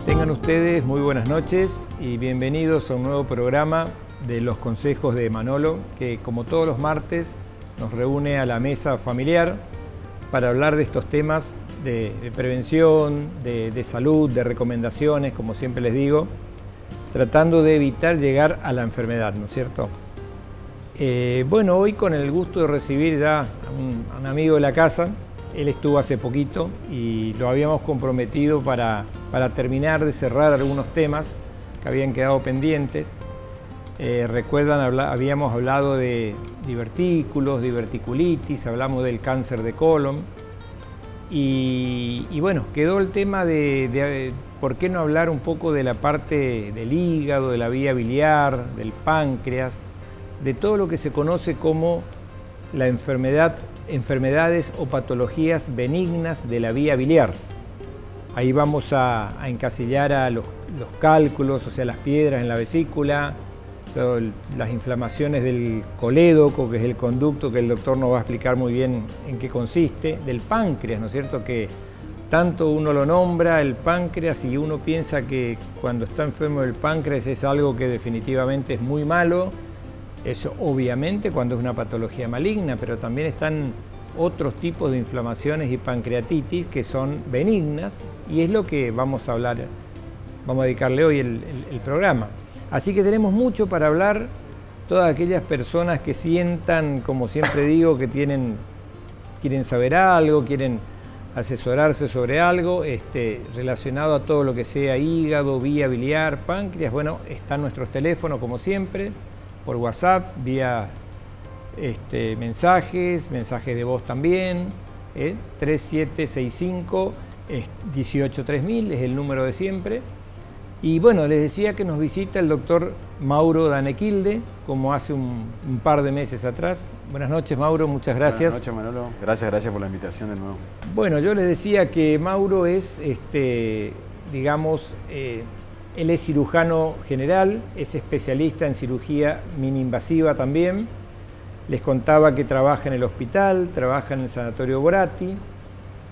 Tengan ustedes muy buenas noches y bienvenidos a un nuevo programa de los consejos de Manolo, que como todos los martes nos reúne a la mesa familiar para hablar de estos temas de prevención, de salud, de recomendaciones, como siempre les digo, tratando de evitar llegar a la enfermedad, ¿no es cierto? Bueno, hoy con el gusto de recibir ya a un amigo de la casa. Él estuvo hace poquito y lo habíamos comprometido para terminar de cerrar algunos temas que habían quedado pendientes. Recuerdan, habíamos hablado de divertículos, diverticulitis, hablamos del cáncer de colon y bueno, quedó el tema de por qué no hablar un poco de la parte del hígado, de la vía biliar, del páncreas, de todo lo que se conoce como la enfermedades o patologías benignas de la vía biliar. Ahí vamos a encasillar a los cálculos, o sea, las piedras en la vesícula, las inflamaciones del colédoco, que es el conducto que el doctor nos va a explicar muy bien en qué consiste, del páncreas, ¿no es cierto?, que tanto uno lo nombra, el páncreas, y uno piensa que cuando está enfermo del páncreas es algo que definitivamente es muy malo. Eso obviamente cuando es una patología maligna, pero también están otros tipos de inflamaciones y pancreatitis que son benignas, y es lo que vamos a hablar, vamos a dedicarle hoy el programa. Así que tenemos mucho para hablar. Todas aquellas personas que sientan, como siempre digo, que quieren saber algo, quieren asesorarse sobre algo relacionado a todo lo que sea hígado, vía biliar, páncreas, bueno, están nuestros teléfonos como siempre, por WhatsApp, vía mensajes de voz también, 3765-183000 es el número de siempre. Y bueno, les decía que nos visita el doctor Mauro Danequilde, como hace un par de meses atrás. Buenas noches, Mauro, muchas gracias. Buenas noches, Manolo. Gracias por la invitación de nuevo. Bueno, yo les decía que Mauro es, digamos, él es cirujano general, es especialista en cirugía mini-invasiva también. Les contaba que trabaja en el hospital, trabaja en el Sanatorio Boratti.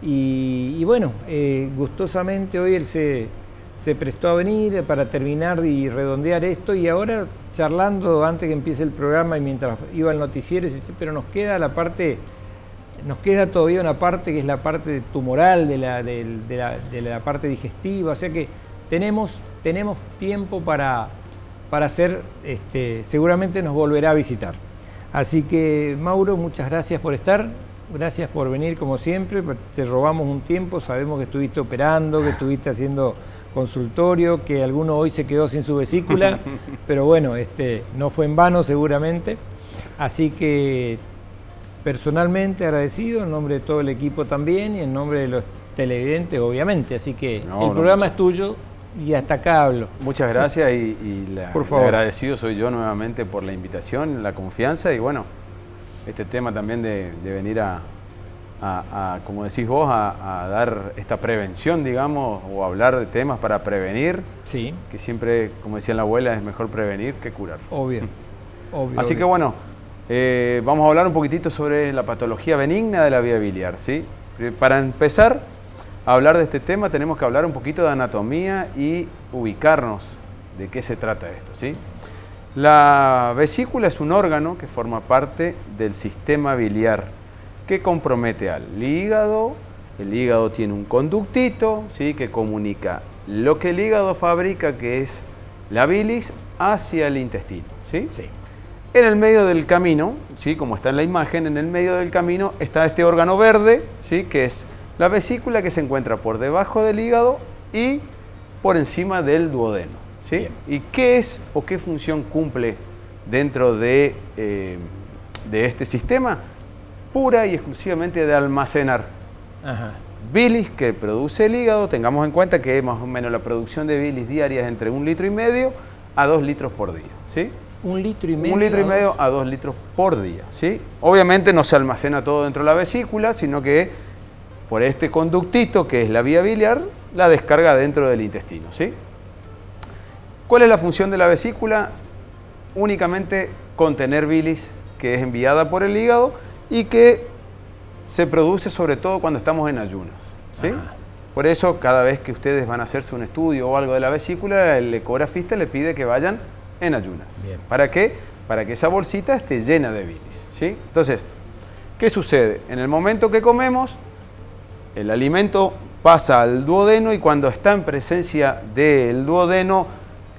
Y bueno, gustosamente hoy él se prestó a venir para terminar y redondear esto. Y ahora, charlando antes que empiece el programa y mientras iba al noticiero, dice, pero nos queda todavía una parte que es la parte tumoral de la parte digestiva. O sea que tenemos tiempo para hacer, seguramente nos volverá a visitar. Así que, Mauro, muchas gracias por estar, gracias por venir como siempre, te robamos un tiempo, sabemos que estuviste operando, que estuviste haciendo consultorio, que alguno hoy se quedó sin su vesícula, pero bueno, no fue en vano seguramente. Así que, personalmente agradecido, en nombre de todo el equipo también y en nombre de los televidentes, obviamente. Así que el programa es tuyo. Y hasta acá hablo. Muchas gracias por favor. Agradecido soy yo nuevamente por la invitación, la confianza y bueno, este tema también de venir a como decís vos, a dar esta prevención, digamos, o hablar de temas para prevenir. Sí. Que siempre, como decía la abuela, es mejor prevenir que curar. Obvio. Así que bueno, vamos a hablar un poquitito sobre la patología benigna de la vía biliar, ¿sí? Para empezar a hablar de este tema tenemos que hablar un poquito de anatomía y ubicarnos de qué se trata esto, ¿sí? La vesícula es un órgano que forma parte del sistema biliar que compromete al hígado. El hígado tiene un conductito, ¿sí?, que comunica lo que el hígado fabrica, que es la bilis, hacia el intestino, ¿sí? Sí. En el medio del camino, ¿sí?, como está en la imagen, en el medio del camino está este órgano verde, ¿sí?, que es la vesícula, que se encuentra por debajo del hígado y por encima del duodeno, ¿sí? Bien. ¿Y qué es o qué función cumple dentro de este sistema? Pura y exclusivamente de almacenar bilis que produce el hígado. Tengamos en cuenta que más o menos la producción de bilis diaria es entre 1,5 litros a 2 litros por día, ¿sí? 1,5 litros. 1,5 litros a 2 litros por día, ¿sí? Obviamente no se almacena todo dentro de la vesícula, sino que por este conductito, que es la vía biliar, la descarga dentro del intestino, ¿sí? ¿Cuál es la función de la vesícula? Únicamente contener bilis que es enviada por el hígado y que se produce sobre todo cuando estamos en ayunas, ¿sí? Por eso, cada vez que ustedes van a hacerse un estudio o algo de la vesícula, el ecografista le pide que vayan en ayunas. Bien. ¿Para qué? Para que esa bolsita esté llena de bilis, ¿sí? Entonces, ¿qué sucede? En el momento que comemos, el alimento pasa al duodeno y cuando está en presencia del duodeno,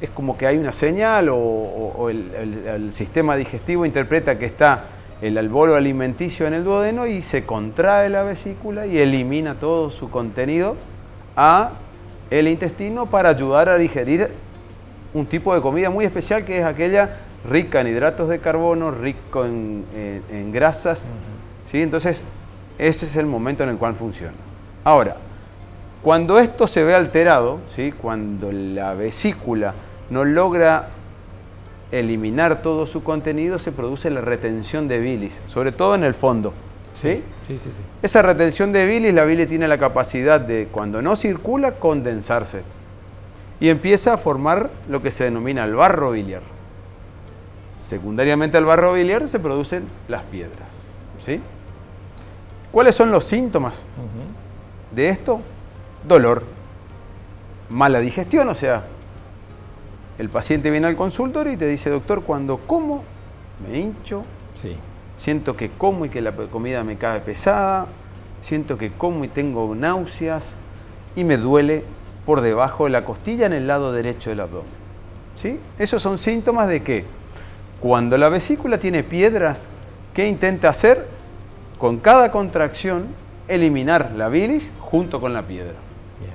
es como que hay una señal o el sistema digestivo interpreta que está el albolo alimenticio en el duodeno y se contrae la vesícula y elimina todo su contenido a el intestino para ayudar a digerir un tipo de comida muy especial que es aquella rica en hidratos de carbono, rico en grasas. ¿Sí? Entonces, ese es el momento en el cual funciona. Ahora, cuando esto se ve alterado, ¿sí? Cuando la vesícula no logra eliminar todo su contenido, se produce la retención de bilis, sobre todo en el fondo. ¿Sí? Sí. Esa retención de bilis, la bilis tiene la capacidad de, cuando no circula, condensarse. Y empieza a formar lo que se denomina el barro biliar. Secundariamente al barro biliar se producen las piedras. ¿Sí? ¿Cuáles son los síntomas de esto? Dolor, mala digestión, o sea, el paciente viene al consultorio y te dice, doctor, cuando como me hincho, siento que como y que la comida me cae pesada, siento que como y tengo náuseas y me duele por debajo de la costilla en el lado derecho del abdomen. ¿Sí? Esos son síntomas de que cuando la vesícula tiene piedras, ¿qué intenta hacer? Con cada contracción, eliminar la bilis junto con la piedra. Bien.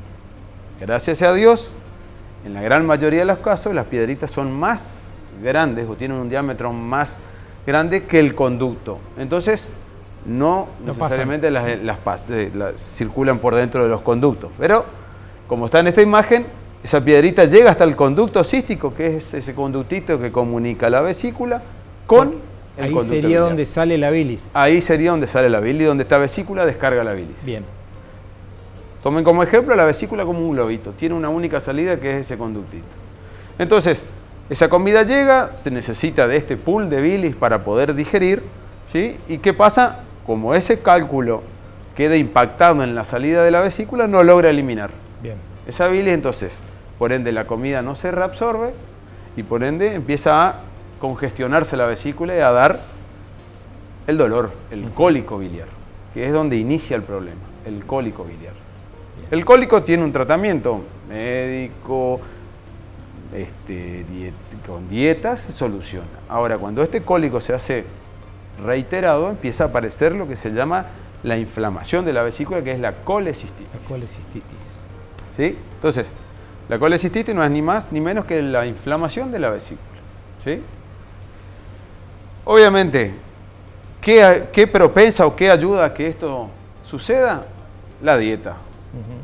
Gracias a Dios, en la gran mayoría de los casos, las piedritas son más grandes o tienen un diámetro más grande que el conducto. Entonces, no necesariamente las circulan por dentro de los conductos. Pero, como está en esta imagen, esa piedrita llega hasta el conducto cístico, que es ese conductito que comunica la vesícula con el conducto sería biliar. donde sale la bilis. Ahí sería donde sale la bilis, donde esta vesícula descarga la bilis. Bien. Tomen como ejemplo la vesícula como un globito. Tiene una única salida que es ese conductito. Entonces, esa comida llega, se necesita de este pool de bilis para poder digerir. ¿Sí? ¿Y qué pasa? Como ese cálculo queda impactado en la salida de la vesícula, no logra eliminar. Bien. Esa bilis, entonces, por ende la comida no se reabsorbe y por ende empieza a congestionarse la vesícula y a dar el dolor, el cólico biliar, que es donde inicia el problema, el cólico biliar. Bien. El cólico tiene un tratamiento médico, con dietas se soluciona. Ahora, cuando este cólico se hace reiterado, empieza a aparecer lo que se llama la inflamación de la vesícula, que es la colecistitis. La colecistitis. ¿Sí? Entonces, la colecistitis no es ni más ni menos que la inflamación de la vesícula. ¿Sí? Obviamente, ¿qué propensa o qué ayuda a que esto suceda? La dieta.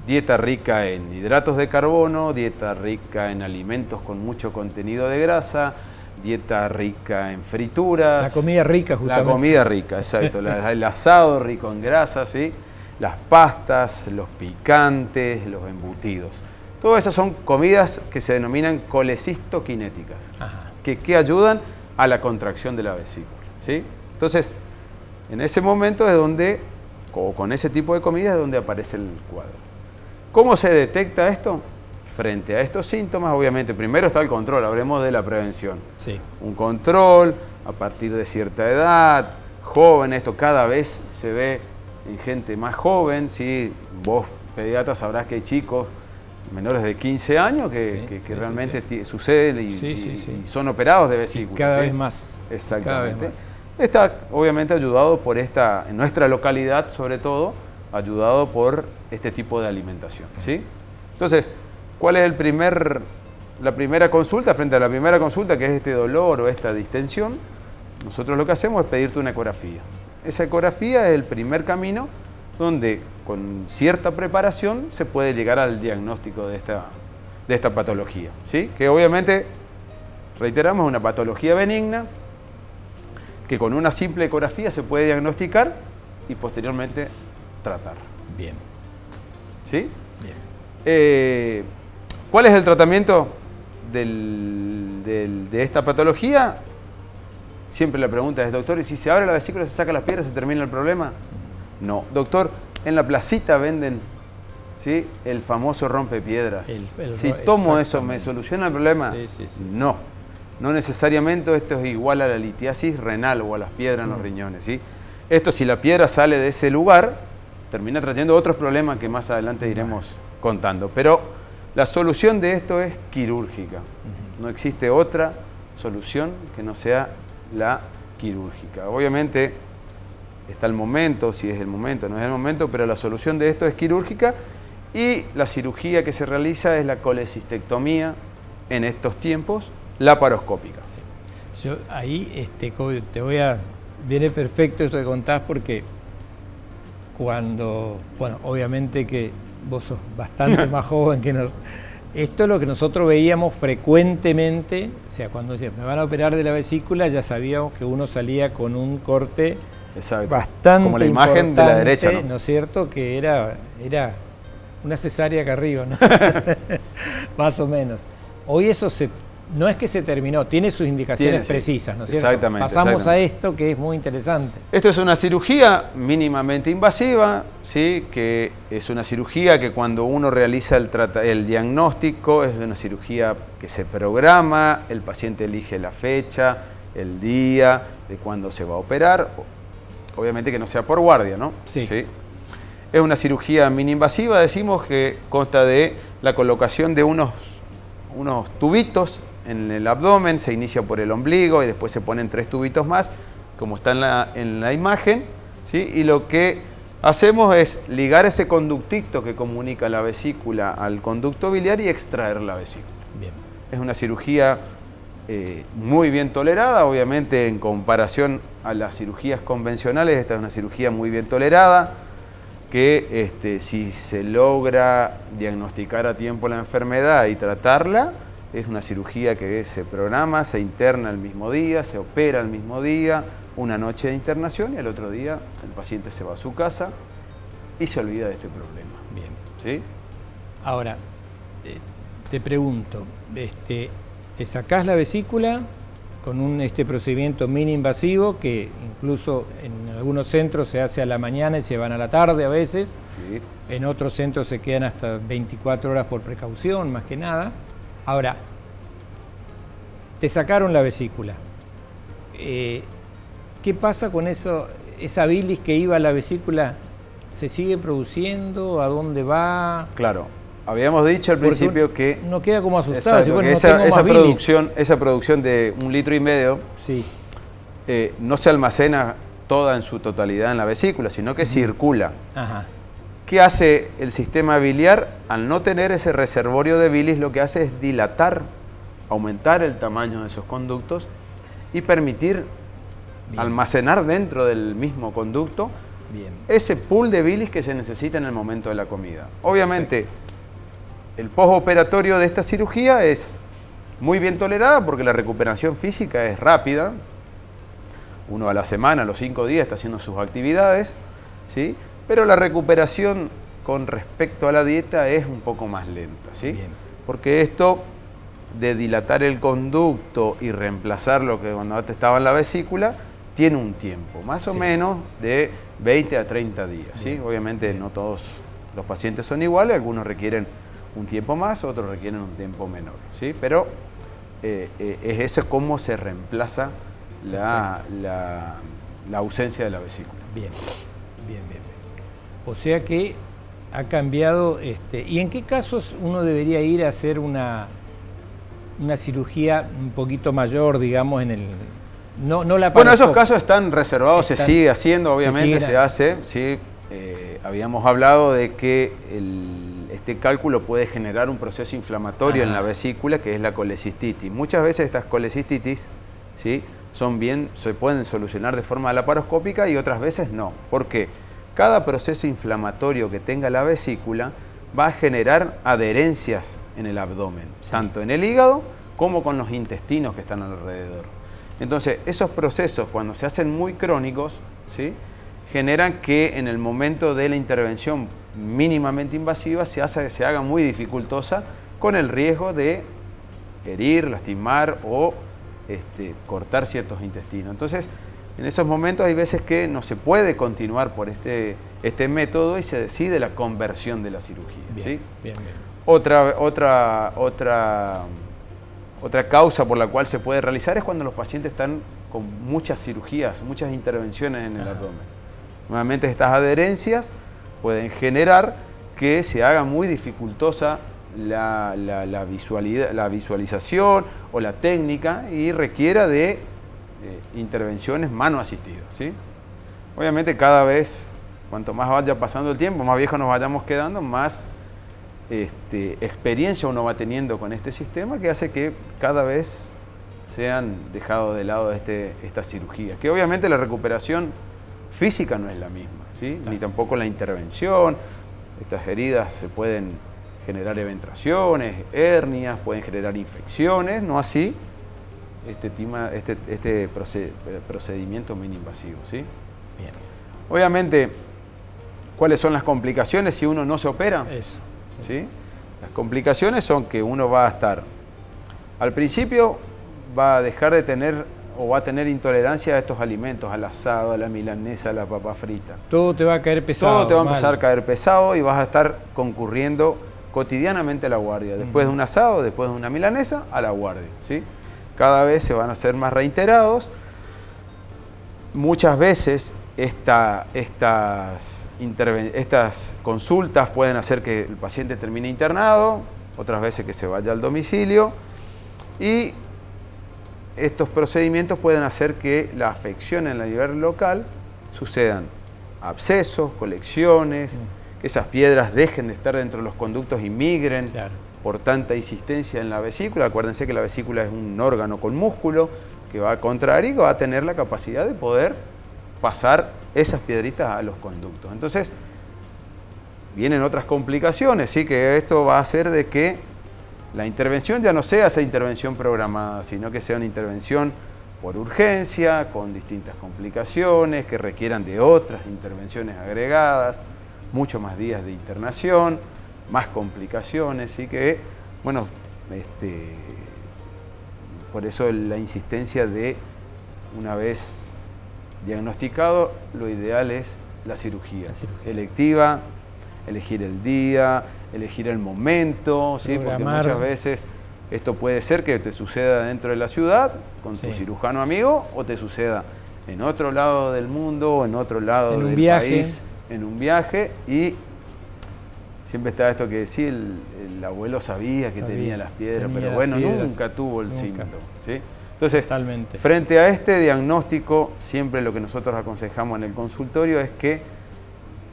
Dieta rica en hidratos de carbono, dieta rica en alimentos con mucho contenido de grasa, dieta rica en frituras. La comida rica, justamente. La comida rica, exacto. El asado rico en grasa, ¿sí? Las pastas, los picantes, los embutidos. Todas esas son comidas que se denominan colecistoquinéticas, que ayudan a la contracción de la vesícula. ¿Sí? Entonces, en ese momento es donde, o con ese tipo de comida, es donde aparece el cuadro. ¿Cómo se detecta esto? Frente a estos síntomas, obviamente, primero está el control, hablemos de la prevención. Sí. Un control a partir de cierta edad, joven, esto cada vez se ve en gente más joven, ¿sí? Vos, pediatra, sabrás que hay chicos menores de 15 años que realmente suceden y son operados de vesícula. Y cada vez más. Exactamente. Cada vez más. Está obviamente ayudado por en nuestra localidad sobre todo, ayudado por este tipo de alimentación. ¿Sí? Entonces, ¿cuál es la primera consulta? Frente a la primera consulta, que es este dolor o esta distensión, nosotros lo que hacemos es pedirte una ecografía. Esa ecografía es el primer camino donde con cierta preparación se puede llegar al diagnóstico de esta patología. ¿Sí? Que obviamente, reiteramos, es una patología benigna que con una simple ecografía se puede diagnosticar y posteriormente tratar. Bien. ¿Sí? Bien. ¿Cuál es el tratamiento de esta patología? Siempre la pregunta es, doctor, ¿y si se abre la vesícula, se saca las piedras, se termina el problema? No, doctor, en la placita venden, ¿sí? El famoso rompepiedras. Si tomo eso, ¿me soluciona el problema? Sí. No. No necesariamente esto es igual a la litiasis renal o a las piedras en los riñones, ¿sí? Esto, si la piedra sale de ese lugar, termina trayendo otros problemas que más adelante iremos contando. Pero la solución de esto es quirúrgica. No existe otra solución que no sea la quirúrgica. Obviamente está el momento, si es el momento, no es el momento, pero la solución de esto es quirúrgica y la cirugía que se realiza es la colecistectomía en estos tiempos, laparoscópica. Yo ahí te voy a... Viene perfecto esto que contás porque cuando... Bueno, obviamente que vos sos bastante más joven que nosotros. Esto es lo que nosotros veíamos frecuentemente, o sea, cuando decían, me van a operar de la vesícula, ya sabíamos que uno salía con un corte bastante como la imagen de la derecha, ¿no es cierto? Que era una cesárea acá arriba, ¿no? Más o menos. Hoy eso no es que se terminó, tiene sus indicaciones precisas, ¿no es cierto? Exactamente. Pasamos a esto que es muy interesante. Esto es una cirugía mínimamente invasiva, ¿sí? Que es una cirugía que cuando uno realiza el diagnóstico es una cirugía que se programa, el paciente elige la fecha, el día de cuándo se va a operar, obviamente que no sea por guardia, ¿no? Sí. Es una cirugía mini-invasiva, decimos que consta de la colocación de unos tubitos en el abdomen, se inicia por el ombligo y después se ponen 3 tubitos más, como está en la imagen, ¿sí? Y lo que hacemos es ligar ese conductito que comunica la vesícula al conducto biliar y extraer la vesícula. Bien. Es una cirugía muy bien tolerada, obviamente en comparación a las cirugías convencionales, esta es una cirugía muy bien tolerada, que si se logra diagnosticar a tiempo la enfermedad y tratarla, es una cirugía que se programa, se interna el mismo día, se opera el mismo día, una noche de internación y al otro día el paciente se va a su casa y se olvida de este problema. Bien. ¿Sí? Ahora, te pregunto, te sacás la vesícula con un procedimiento mini invasivo que incluso en algunos centros se hace a la mañana y se van a la tarde a veces. Sí. En otros centros se quedan hasta 24 horas por precaución, más que nada. Ahora, te sacaron la vesícula. ¿Qué pasa con eso? ¿Esa bilis que iba a la vesícula se sigue produciendo? ¿A dónde va? Claro. Habíamos dicho al principio que... No queda como asustado. Exacto, bueno, esa producción de 1,5 litros, sí, no se almacena toda en su totalidad en la vesícula, sino que circula. Ajá. ¿Qué hace el sistema biliar? Al no tener ese reservorio de bilis, lo que hace es dilatar, aumentar el tamaño de esos conductos y permitir almacenar dentro del mismo conducto ese pool de bilis que se necesita en el momento de la comida. Obviamente, el postoperatorio de esta cirugía es muy bien tolerada porque la recuperación física es rápida. Uno a la semana, a los 5 días, está haciendo sus actividades, ¿sí? Pero la recuperación con respecto a la dieta es un poco más lenta, ¿sí? Porque esto de dilatar el conducto y reemplazar lo que cuando antes estaba en la vesícula tiene un tiempo, más o menos de 20 a 30 días, ¿sí? Obviamente no todos los pacientes son iguales, algunos requieren un tiempo más, otros requieren un tiempo menor, ¿sí? Pero es eso cómo se reemplaza la ausencia de la vesícula. Bien. O sea que ha cambiado. ¿Y en qué casos uno debería ir a hacer una cirugía un poquito mayor, digamos, en el... No la Bueno, esos casos están reservados, se sigue haciendo, obviamente, se hace, ¿sí? Habíamos hablado de que este cálculo puede generar un proceso inflamatorio en la vesícula, que es la colecistitis. Muchas veces estas colecistitis, ¿sí? se pueden solucionar de forma laparoscópica y otras veces no. ¿Por qué? Cada proceso inflamatorio que tenga la vesícula va a generar adherencias en el abdomen, tanto en el hígado como con los intestinos que están alrededor. Entonces, esos procesos, cuando se hacen muy crónicos, ¿sí? generan que en el momento de la intervención mínimamente invasiva se haga muy dificultosa, con el riesgo de herir, lastimar o cortar ciertos intestinos. Entonces, En esos momentos hay veces que no se puede continuar por este método y se decide la conversión de la cirugía. Bien, ¿sí? bien. Otra causa por la cual se puede realizar es cuando los pacientes están con muchas cirugías, muchas intervenciones en el abdomen. Nuevamente estas adherencias pueden generar que se haga muy dificultosa la visualización o la técnica y requiera de intervenciones mano asistidas, ¿sí? Obviamente cada vez, cuanto más vaya pasando el tiempo, más viejos nos vayamos quedando, más experiencia uno va teniendo con este sistema que hace que cada vez sean dejados de lado estas cirugías. Que obviamente la recuperación física no es la misma, ¿sí? Claro. Ni tampoco la intervención. Estas heridas se pueden generar eventraciones, hernias, pueden generar infecciones, no así este procedimiento mini-invasivo, ¿sí? Bien. Obviamente, ¿cuáles son las complicaciones si uno no se opera? Eso. ¿Sí? Las complicaciones son que uno va a estar, al principio va a dejar de tener o va a tener intolerancia a estos alimentos, al asado, a la milanesa, a la papa frita. Todo te va a caer pesado. Todo te va a empezar a caer pesado y vas a estar concurriendo cotidianamente a la guardia. Después de un asado, después de una milanesa, a la guardia, ¿sí? Cada vez se van a hacer más reiterados. Muchas veces estas consultas pueden hacer que el paciente termine internado, otras veces que se vaya al domicilio, y estos procedimientos pueden hacer que la afección en el nivel local sucedan abscesos, colecciones, que esas piedras dejen de estar dentro de los conductos y migren. Claro. Por tanta insistencia en la vesícula. Acuérdense que la vesícula es un órgano con músculo que va a contraer y va a tener la capacidad de poder pasar esas piedritas a los conductos. Entonces, vienen otras complicaciones, ¿sí? Que esto va a hacer de que la intervención ya no sea esa intervención programada, sino que sea una intervención por urgencia, con distintas complicaciones, que requieran de otras intervenciones agregadas, mucho más días de internación, más complicaciones, ¿sí? Que, bueno, por eso la insistencia de, una vez diagnosticado, lo ideal es la cirugía electiva, elegir el día, elegir el momento, ¿sí? Porque muchas veces esto puede ser que te suceda dentro de la ciudad con tu cirujano amigo o te suceda en otro lado del mundo o en otro lado del país, en un viaje, y siempre está esto que decía, el abuelo sabía que tenía las piedras, pero bueno, nunca tuvo el síntoma, ¿sí? Entonces, frente a este diagnóstico, siempre lo que nosotros aconsejamos en el consultorio es que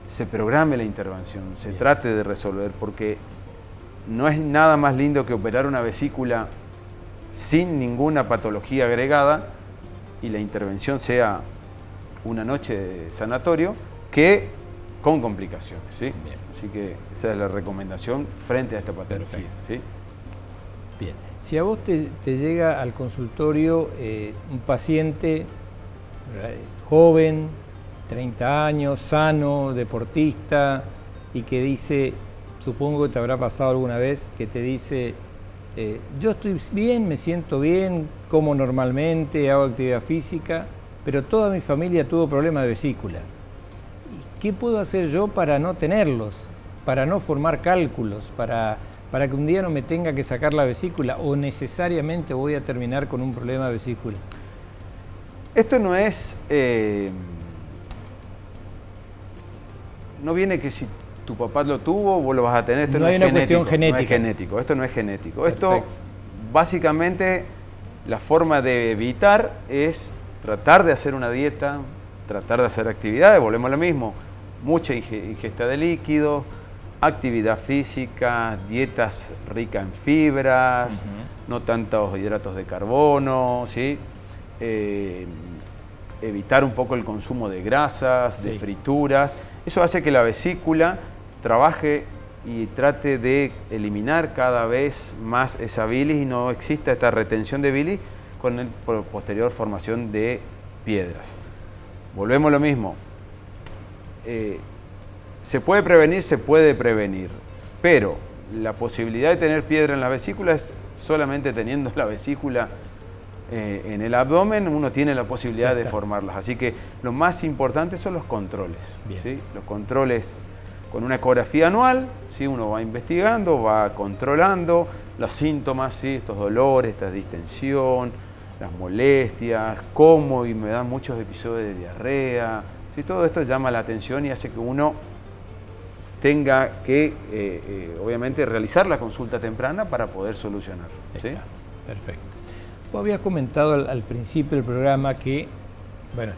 se programe la intervención, se trate de resolver, porque no es nada más lindo que operar una vesícula sin ninguna patología agregada y la intervención sea una noche de sanatorio que con complicaciones, ¿sí? Bien. Así que esa es la recomendación frente a esta patología, ¿sí? Bien. Si a vos te llega al consultorio un paciente joven, 30 años, sano, deportista, y que dice, supongo que te habrá pasado alguna vez, que te dice, yo estoy bien, me siento bien, como normalmente, hago actividad física, pero toda mi familia tuvo problemas de vesícula. ¿Qué puedo hacer yo para no tenerlos, para no formar cálculos, para que un día no me tenga que sacar la vesícula o necesariamente voy a terminar con un problema de vesícula? Esto no es... no viene que si tu papá lo tuvo, vos lo vas a tener. Esto no hay una cuestión genética. No es genético, esto no es genético. Perfecto. Esto, básicamente, la forma de evitar es tratar de hacer una dieta, tratar de hacer actividades, volvemos a lo mismo, mucha ingesta de líquidos, actividad física, dietas ricas en fibras, no tantos hidratos de carbono, ¿sí? Evitar un poco el consumo de grasas, de frituras. Eso hace que la vesícula trabaje y trate de eliminar cada vez más esa bilis y no exista esta retención de bilis con la posterior formación de piedras. Volvemos a lo mismo. Se puede prevenir, pero la posibilidad de tener piedra en la vesícula es solamente teniendo la vesícula en el abdomen, uno tiene la posibilidad de formarlas. Así que lo más importante son los controles. ¿Sí? Los controles con una ecografía anual, ¿sí? Uno va investigando, va controlando los síntomas, ¿sí? Estos dolores, esta distensión, las molestias, cómo, y me dan muchos episodios de diarrea. ¿Sí? Todo esto llama la atención y hace que uno tenga que, obviamente, realizar la consulta temprana para poder solucionar. ¿Sí? Perfecto. Vos habías comentado al principio del programa que, bueno,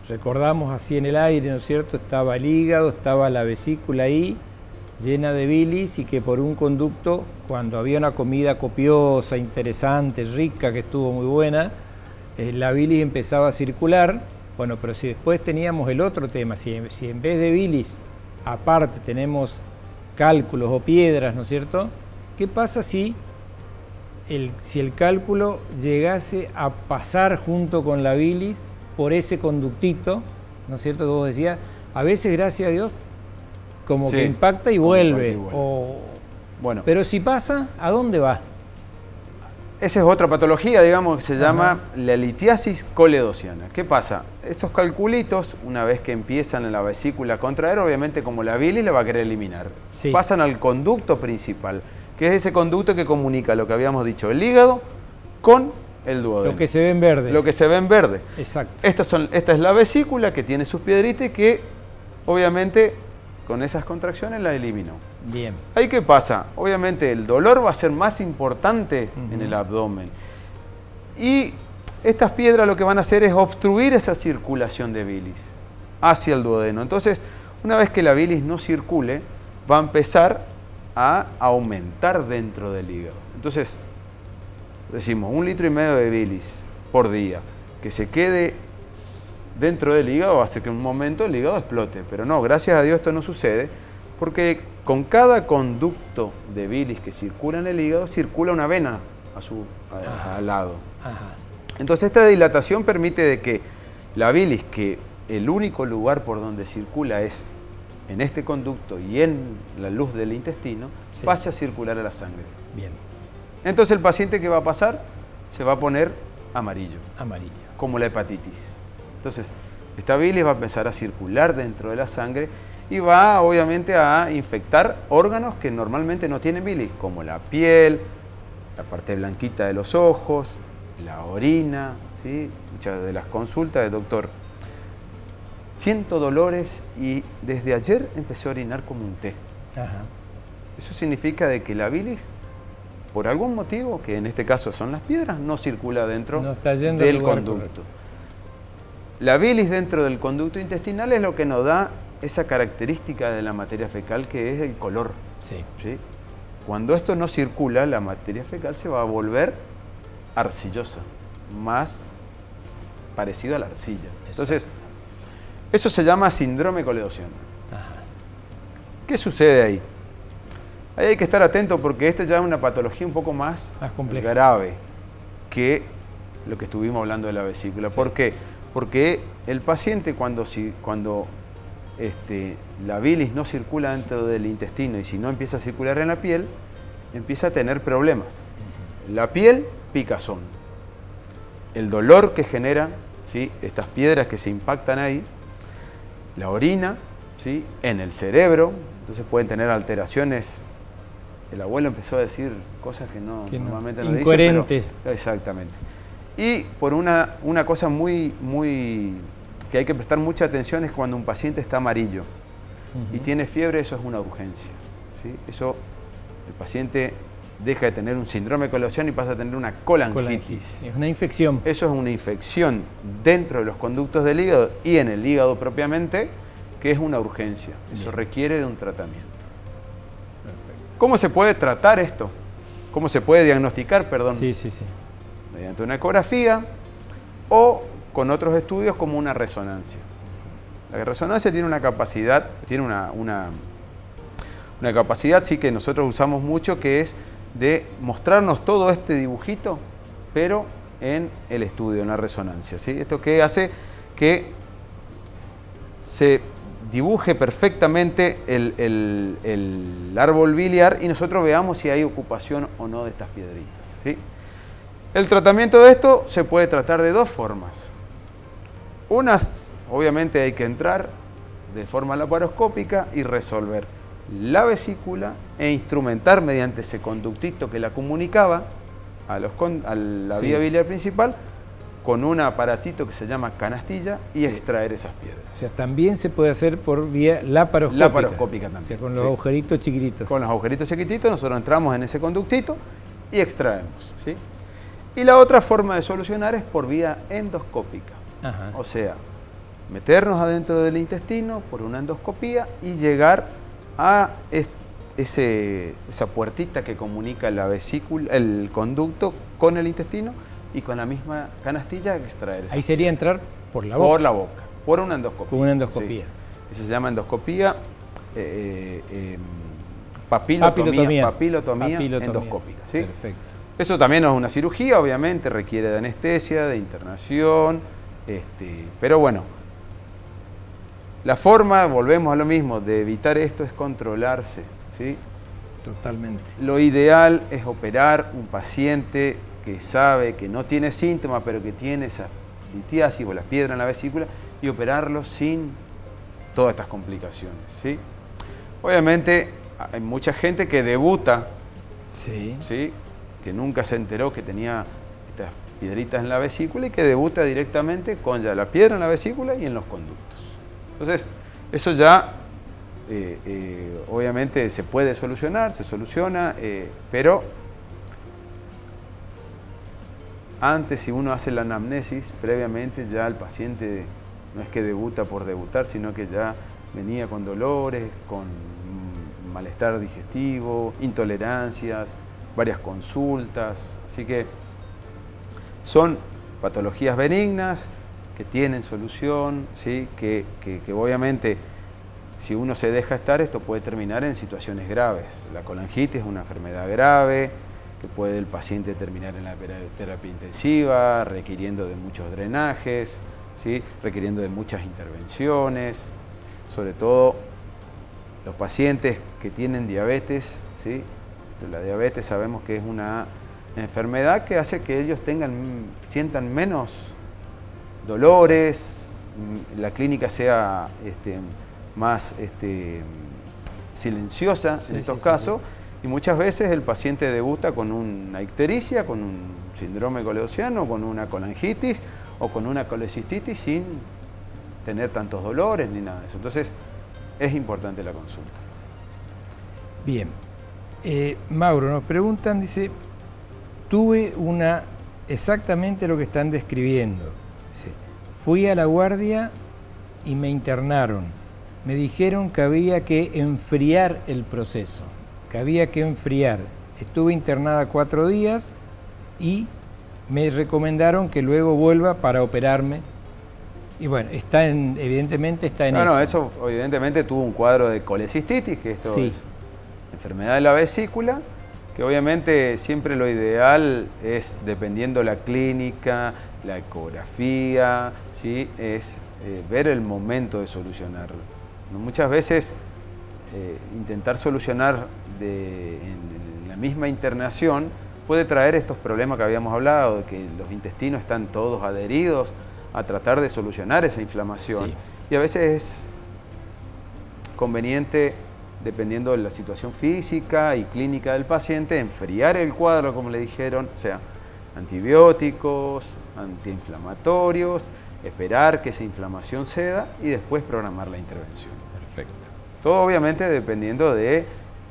recordamos así en el aire, ¿no es cierto? Estaba el hígado, estaba la vesícula ahí, llena de bilis, y que por un conducto, cuando había una comida copiosa, interesante, rica, que estuvo muy buena, la bilis empezaba a circular. Bueno, pero si después teníamos el otro tema, si en vez de bilis, aparte tenemos cálculos o piedras, ¿no es cierto? ¿Qué pasa si el cálculo llegase a pasar junto con la bilis por ese conductito, ¿no es cierto? Que vos decías, a veces, gracias a Dios, como que impacta y vuelve. Bueno, pero si pasa, ¿a dónde va? Esa es otra patología, digamos, que se llama la litiasis coledociana. ¿Qué pasa? Estos calculitos, una vez que empiezan en la vesícula a contraer, obviamente como la bilis la va a querer eliminar. Sí. Pasan al conducto principal, que es ese conducto que comunica lo que habíamos dicho, el hígado con el duodeno. Lo que se ve en verde. Lo que se ve en verde. Exacto. Esta es la vesícula que tiene sus piedritas y que obviamente con esas contracciones la eliminó. Bien. ¿Ahí qué pasa? Obviamente el dolor va a ser más importante en el abdomen. Y estas piedras lo que van a hacer es obstruir esa circulación de bilis hacia el duodeno. Entonces, una vez que la bilis no circule, va a empezar a aumentar dentro del hígado. Entonces, decimos 1,5 litros de bilis por día, que se quede dentro del hígado, hace que en un momento el hígado explote. Pero no, gracias a Dios esto no sucede, porque con cada conducto de bilis que circula en el hígado, circula una vena al lado. Entonces esta dilatación permite de que la bilis, que el único lugar por donde circula es en este conducto y en la luz del intestino, pase a circular a la sangre. Bien. Entonces el paciente, ¿qué va a pasar? Se va a poner amarillo. Amarillo. Como la hepatitis. Entonces, esta bilis va a empezar a circular dentro de la sangre y va obviamente a infectar órganos que normalmente no tienen bilis, como la piel, la parte blanquita de los ojos, la orina, ¿sí? Muchas de las consultas del doctor. Siento dolores y desde ayer empecé a orinar como un té. Eso significa de que la bilis, por algún motivo, que en este caso son las piedras, no circula dentro del conducto. La bilis dentro del conducto intestinal es lo que nos da esa característica de la materia fecal, que es el color. ¿Sí? Cuando esto no circula, la materia fecal se va a volver arcillosa, más parecido a la arcilla. Entonces, eso se llama síndrome coledociano. ¿Qué sucede ahí? Ahí hay que estar atento porque esta ya es una patología un poco más grave que lo que estuvimos hablando de la vesícula. ¿Por qué? Porque el paciente cuando la bilis no circula dentro del intestino y si no empieza a circular en la piel, empieza a tener problemas. La piel, picazón. El dolor que genera, ¿sí? Estas piedras que se impactan ahí, la orina, ¿sí? En el cerebro, entonces pueden tener alteraciones. El abuelo empezó a decir cosas que normalmente no dice. Incoherentes. Exactamente. Y por una cosa muy que hay que prestar mucha atención es cuando un paciente está amarillo y tiene fiebre, eso es una urgencia. ¿Sí? Eso, el paciente deja de tener un síndrome coledociano y pasa a tener una colangitis. Es una infección. Eso es una infección dentro de los conductos del hígado y en el hígado propiamente, que es una urgencia. Eso requiere de un tratamiento. Perfecto. ¿Cómo se puede tratar esto? ¿Cómo se puede diagnosticar, perdón? Sí. Mediante una ecografía o con otros estudios como una resonancia. La resonancia tiene una capacidad, una capacidad sí que nosotros usamos mucho, que es de mostrarnos todo este dibujito, pero en el estudio, en la resonancia. ¿Sí? Esto que hace que se dibuje perfectamente el árbol biliar y nosotros veamos si hay ocupación o no de estas piedritas. ¿Sí? El tratamiento de esto se puede tratar de dos formas. Unas, obviamente hay que entrar de forma laparoscópica y resolver la vesícula e instrumentar mediante ese conductito que la comunicaba a la vía biliar principal con un aparatito que se llama canastilla y extraer esas piedras. O sea, también se puede hacer por vía laparoscópica. Laparoscópica también. O sea, con los agujeritos chiquititos. Con los agujeritos chiquititos nosotros entramos en ese conductito y extraemos, ¿sí? Y la otra forma de solucionar es por vía endoscópica. Ajá. O sea, meternos adentro del intestino por una endoscopía y llegar a esa puertita que comunica la vesícula, el conducto con el intestino, y con la misma canastilla extraer. Ahí sería entrar por la boca. Por la boca, por una endoscopía. Por una endoscopía. Sí. Eso se llama endoscopía papilotomía endoscópica. ¿sí? Perfecto. Eso también no es una cirugía, obviamente, requiere de anestesia, de internación, pero bueno, la forma, volvemos a lo mismo, de evitar esto es controlarse, ¿sí? Totalmente. Lo ideal es operar un paciente que sabe que no tiene síntomas, pero que tiene esa litiasis o la piedra en la vesícula, y operarlo sin todas estas complicaciones, ¿sí? Obviamente hay mucha gente que debuta, ¿sí? Que nunca se enteró que tenía estas piedritas en la vesícula y que debuta directamente con ya la piedra en la vesícula y en los conductos. Entonces, eso ya obviamente se puede solucionar, se soluciona, pero antes, si uno hace la anamnesis, previamente ya el paciente no es que debuta por debutar, sino que ya venía con dolores, con malestar digestivo, intolerancias, varias consultas. Así que son patologías benignas que tienen solución, ¿sí? que obviamente si uno se deja estar, esto puede terminar en situaciones graves. La colangitis es una enfermedad grave, que puede el paciente terminar en la terapia intensiva, requiriendo de muchos drenajes, ¿sí? Requiriendo de muchas intervenciones, sobre todo los pacientes que tienen diabetes, ¿sí? La diabetes sabemos que es una enfermedad que hace que ellos sientan menos dolores, la clínica sea más silenciosa en estos casos. Y muchas veces el paciente debuta con una ictericia, con un síndrome coledociano, con una colangitis o con una colecistitis sin tener tantos dolores ni nada de eso. Entonces, es importante la consulta. Bien. Mauro, nos preguntan, dice, tuve exactamente lo que están describiendo. Dice, fui a la guardia y me internaron. Me dijeron que había que enfriar el proceso. Había que enfriar. Estuve internada 4 días y me recomendaron que luego vuelva para operarme. Y bueno, evidentemente está en eso. No, eso evidentemente tuvo un cuadro de colecistitis, que esto es enfermedad de la vesícula, que obviamente siempre lo ideal es, dependiendo la clínica, la ecografía, ¿sí? Es ver el momento de solucionarlo. Muchas veces intentar solucionar en la misma internación puede traer estos problemas que habíamos hablado, de que los intestinos están todos adheridos a tratar de solucionar esa inflamación. Y a veces es conveniente, dependiendo de la situación física y clínica del paciente, enfriar el cuadro, como le dijeron, o sea, antibióticos, antiinflamatorios, esperar que esa inflamación ceda y después programar la intervención. Perfecto. Todo obviamente dependiendo de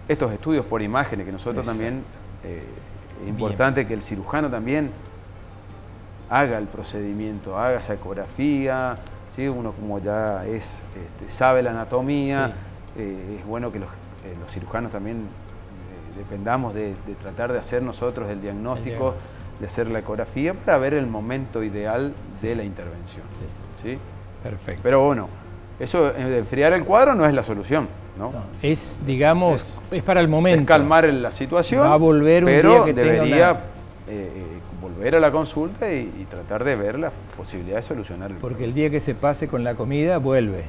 estos estudios por imágenes, que nosotros también, es importante que el cirujano también haga el procedimiento, haga esa ecografía, ¿sí? Uno como ya sabe la anatomía, es bueno que los cirujanos también dependamos de tratar de hacer nosotros el diagnóstico, de hacer la ecografía para ver el momento ideal de la intervención. ¿Sí? Perfecto. Pero bueno, eso de enfriar el cuadro no es la solución, ¿no? Es, digamos, es para el momento. Es calmar la situación, va a volver un pero día que debería volver a la consulta y tratar de ver la posibilidad de solucionar el Porque problema. el día que se pase con la comida, vuelve.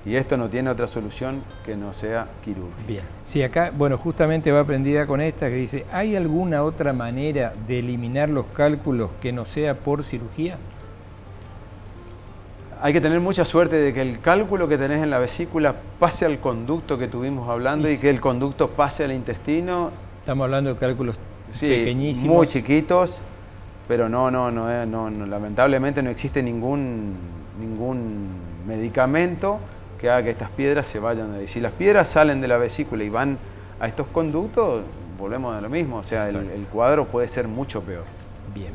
Y esto no tiene otra solución que no sea quirúrgica. Bien. Sí, acá, bueno, justamente va prendida con esta que dice, ¿hay alguna otra manera de eliminar los cálculos que no sea por cirugía? Hay que tener mucha suerte de que el cálculo que tenés en la vesícula pase al conducto que estuvimos hablando y que el conducto pase al intestino. Estamos hablando de cálculos pequeñísimos. Muy chiquitos, pero no, lamentablemente no existe ningún medicamento que haga que estas piedras se vayan de ahí. Si las piedras salen de la vesícula y van a estos conductos, volvemos a lo mismo, o sea, el cuadro puede ser mucho peor. Bien.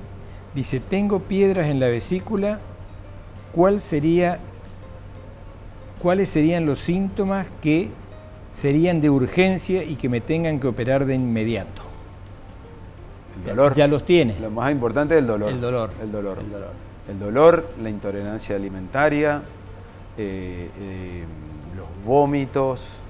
Dice, tengo piedras en la vesícula, ¿cuáles serían los síntomas que serían de urgencia y que me tengan que operar de inmediato? El dolor. Ya los tiene. Lo más importante es el dolor. El dolor. El dolor, la intolerancia alimentaria, los vómitos,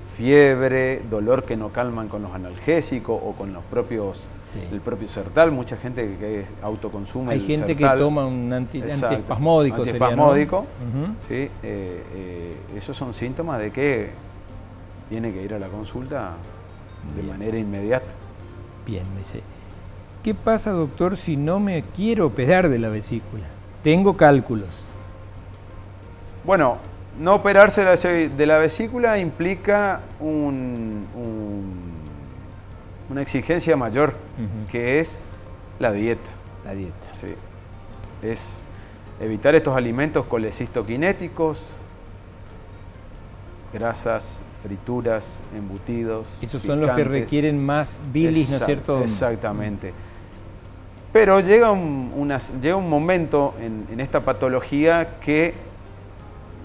fiebre, dolor que no calman con los analgésicos o con los propios, el propio Sertal. Mucha gente que autoconsume el Sertal. Hay gente que toma un antiespasmódico. Antiespasmódico, ¿no? ¿sí? Esos son síntomas de que tiene que ir a la consulta de manera inmediata. Bien, me dice. ¿Qué pasa, doctor, si no me quiero operar de la vesícula? Tengo cálculos. Bueno, no operarse de la vesícula implica una exigencia mayor, que es la dieta. La dieta. Sí. Es evitar estos alimentos colecistoquinéticos, grasas, frituras, embutidos. Esos son los que requieren más bilis, ¿no es cierto? Exactamente. Pero llega un momento en esta patología que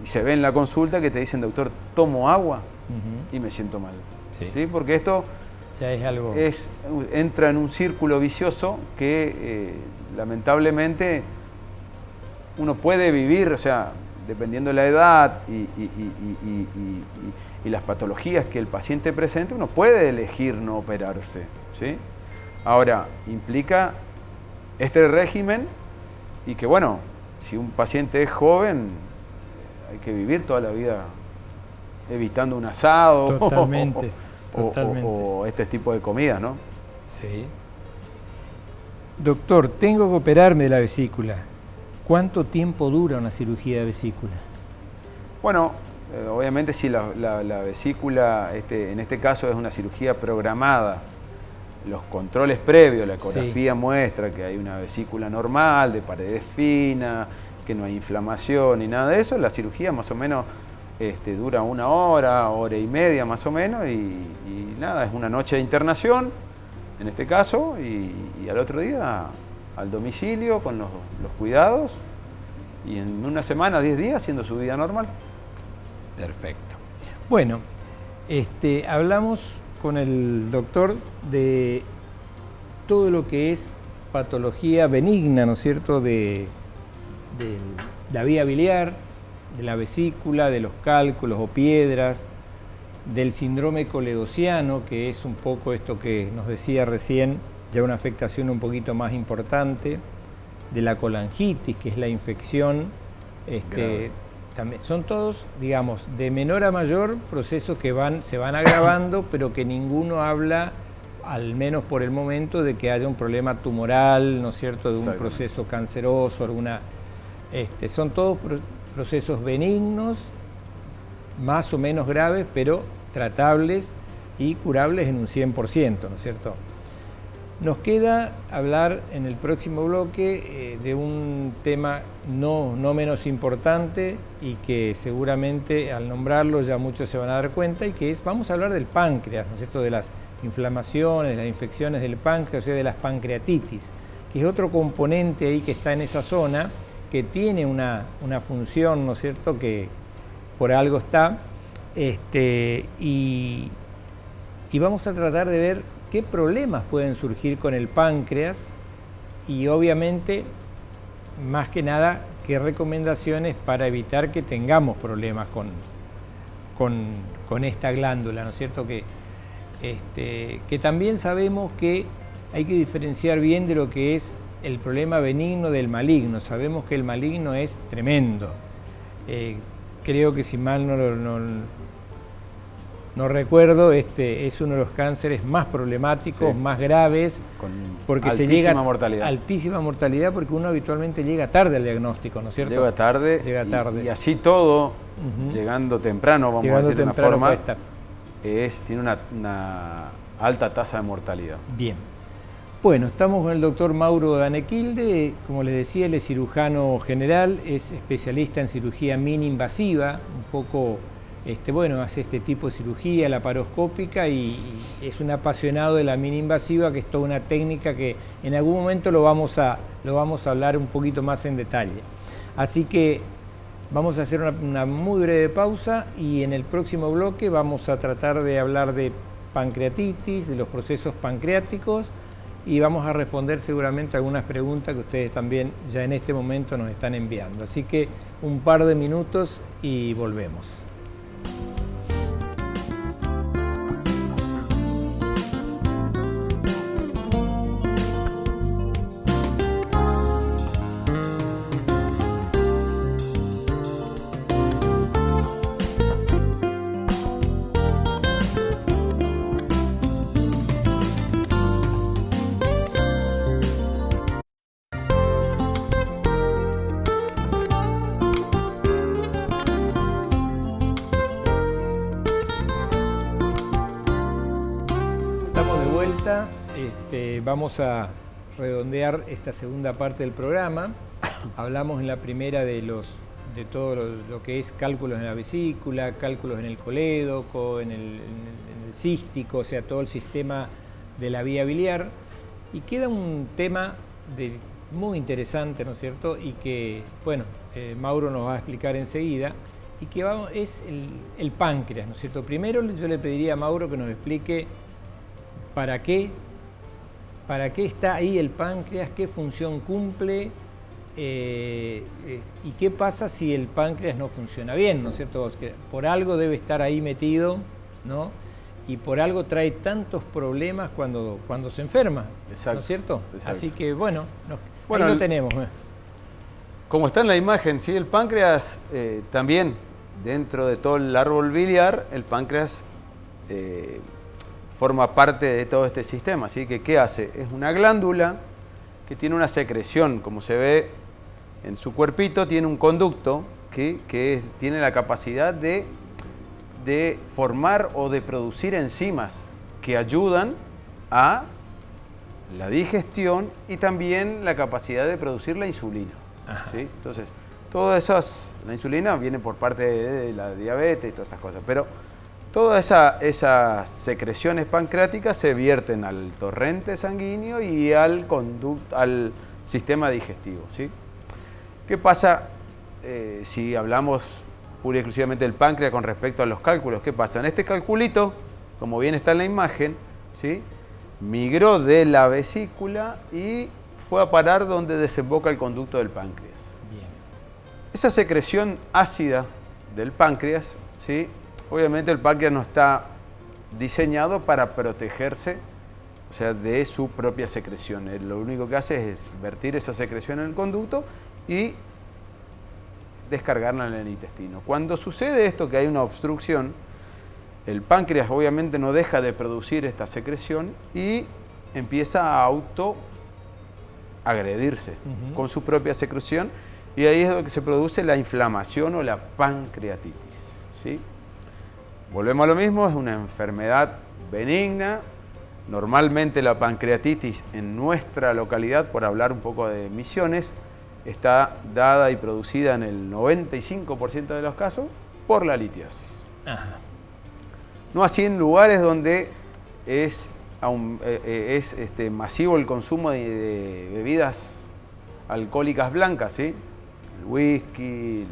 se ve en la consulta que te dicen, doctor, tomo agua y me siento mal. ¿Sí? Porque esto ya es algo... entra en un círculo vicioso que lamentablemente uno puede vivir, o sea, dependiendo de la edad y las patologías que el paciente presenta, uno puede elegir no operarse. ¿Sí? Ahora, implica este régimen y que, bueno, si un paciente es joven, hay que vivir toda la vida evitando un asado. Totalmente, o este tipo de comida, ¿no? Sí. Doctor, tengo que operarme de la vesícula. ¿Cuánto tiempo dura una cirugía de vesícula? Bueno, obviamente si la vesícula, en este caso es una cirugía programada, los controles previos, la ecografía muestra que hay una vesícula normal, de paredes finas, que no hay inflamación ni nada de eso, la cirugía más o menos dura 1 hora, hora y media más o menos, y nada, es una noche de internación, en este caso, y al otro día al domicilio con los cuidados, y en una semana, 10 días, haciendo su vida normal. Perfecto. Bueno, hablamos con el doctor de todo lo que es patología benigna, ¿no es cierto?, de la vía biliar, de la vesícula, de los cálculos o piedras, del síndrome coledociano, que es un poco esto que nos decía recién, ya una afectación un poquito más importante, de la colangitis, que es la infección, también son todos, digamos, de menor a mayor, procesos que se van agravando, pero que ninguno habla, al menos por el momento, de que haya un problema tumoral, ¿no es cierto?, de un proceso canceroso, son todos procesos benignos, más o menos graves, pero tratables y curables en un 100%, ¿no es cierto? Nos queda hablar en el próximo bloque de un tema no menos importante y que seguramente al nombrarlo ya muchos se van a dar cuenta, y que vamos a hablar del páncreas, ¿no es cierto?, de las inflamaciones, las infecciones del páncreas, o sea, de las pancreatitis, que es otro componente ahí que está en esa zona, que tiene una función, ¿no es cierto?, que por algo está, y vamos a tratar de ver qué problemas pueden surgir con el páncreas y obviamente, más que nada, qué recomendaciones para evitar que tengamos problemas con esta glándula, ¿no es cierto?, que también sabemos que hay que diferenciar bien de lo que es el problema benigno del maligno. Sabemos que el maligno es tremendo. creo que si mal no recuerdo, es uno de los cánceres más problemáticos, más graves, porque se llega a altísima mortalidad, porque uno habitualmente llega tarde al diagnóstico, ¿no es cierto? Llega tarde. Y así todo, llegando temprano, vamos a decir de una forma, tiene una alta tasa de mortalidad. Bien. Bueno, estamos con el doctor Mauro Danequilde. Como les decía, él es cirujano general, es especialista en cirugía mini-invasiva, un poco, hace este tipo de cirugía laparoscópica y es un apasionado de la mini-invasiva, que es toda una técnica que en algún momento lo vamos a hablar un poquito más en detalle. Así que vamos a hacer una muy breve pausa y en el próximo bloque vamos a tratar de hablar de pancreatitis, de los procesos pancreáticos, y vamos a responder seguramente algunas preguntas que ustedes también ya en este momento nos están enviando. Así que un par de minutos y volvemos. Vamos a redondear esta segunda parte del programa. Hablamos en la primera de todo lo que es cálculos en la vesícula, cálculos en el colédoco, en el cístico, o sea, todo el sistema de la vía biliar. Y queda un tema muy interesante, ¿no es cierto? Y que, Mauro nos va a explicar enseguida, y que es el páncreas, ¿no es cierto? Primero yo le pediría a Mauro que nos explique ¿para qué está ahí el páncreas? ¿Qué función cumple? ¿Y qué pasa si el páncreas no funciona bien? ¿No es cierto? Que por algo debe estar ahí metido, ¿no? Y por algo trae tantos problemas cuando se enferma. Exacto, ¿no es cierto? Exacto. Así que ahí lo tenemos. Como está en la imagen, ¿sí? El páncreas también, dentro de todo el árbol biliar, el páncreas forma parte de todo este sistema. Así que, ¿qué hace? Es una glándula que tiene una secreción, como se ve en su cuerpito, tiene un conducto que tiene la capacidad de formar o de producir enzimas que ayudan a la digestión y también la capacidad de producir la insulina. ¿Sí? Entonces, la insulina viene por parte de la diabetes y todas esas cosas, pero todas esas secreciones pancreáticas se vierten al torrente sanguíneo y al sistema digestivo. ¿Sí? ¿Qué pasa si hablamos pura y exclusivamente del páncreas con respecto a los cálculos? ¿Qué pasa? En este calculito, como bien está en la imagen, ¿sí? Migró de la vesícula y fue a parar donde desemboca el conducto del páncreas. Bien. Esa secreción ácida del páncreas, ¿sí? Obviamente el páncreas no está diseñado para protegerse, o sea, de su propia secreción. Él lo único que hace es vertir esa secreción en el conducto y descargarla en el intestino. Cuando sucede esto, que hay una obstrucción, el páncreas obviamente no deja de producir esta secreción y empieza a autoagredirse con su propia secreción, y ahí es donde se produce la inflamación o la pancreatitis. ¿Sí? Volvemos a lo mismo, es una enfermedad benigna. Normalmente la pancreatitis en nuestra localidad, por hablar un poco de Misiones, está dada y producida en el 95% de los casos por la litiasis. Ajá. No así en lugares donde es masivo el consumo de bebidas alcohólicas blancas, ¿sí? El whisky,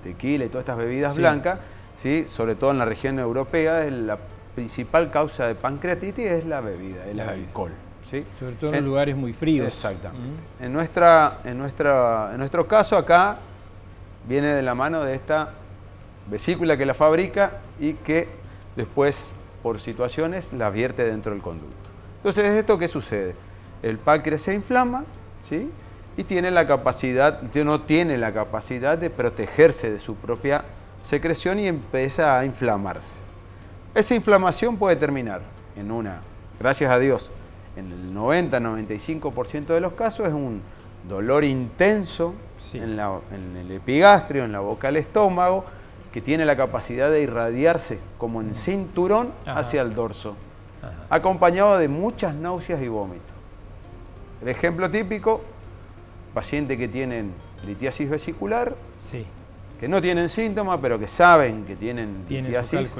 tequila y todas estas bebidas blancas, ¿sí? Sobre todo en la región europea, la principal causa de pancreatitis es la bebida, el alcohol. ¿Sí? Sobre todo en lugares muy fríos. Exactamente. En nuestro caso acá viene de la mano de esta vesícula que la fabrica y que después, por situaciones, la vierte dentro del conducto. Entonces, ¿esto qué sucede? El páncreas se inflama, ¿sí? y tiene la capacidad, no tiene la capacidad de protegerse de su propia secreción y empieza a inflamarse. Esa inflamación puede terminar en gracias a Dios, en el 90-95% de los casos es un dolor intenso en el epigastrio, en la boca del estómago, que tiene la capacidad de irradiarse como en cinturón hacia el dorso, acompañado de muchas náuseas y vómitos. El ejemplo típico, pacientes que tienen litiasis vesicular, que no tienen síntomas, pero que saben que tienen litiasis,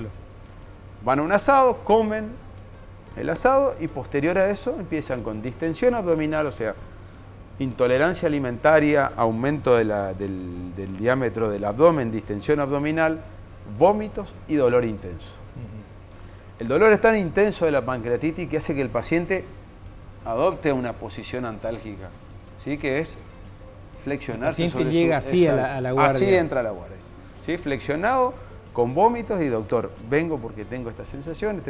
van a un asado, comen el asado y posterior a eso empiezan con distensión abdominal, o sea, intolerancia alimentaria, aumento del diámetro del abdomen, distensión abdominal, vómitos y dolor intenso. El dolor es tan intenso de la pancreatitis que hace que el paciente adopte una posición antálgica, ¿sí? Que es flexionarse. El paciente llega así a la guardia. Así entra a la guardia, ¿sí? Flexionado, con vómitos y doctor, vengo porque tengo estas sensaciones,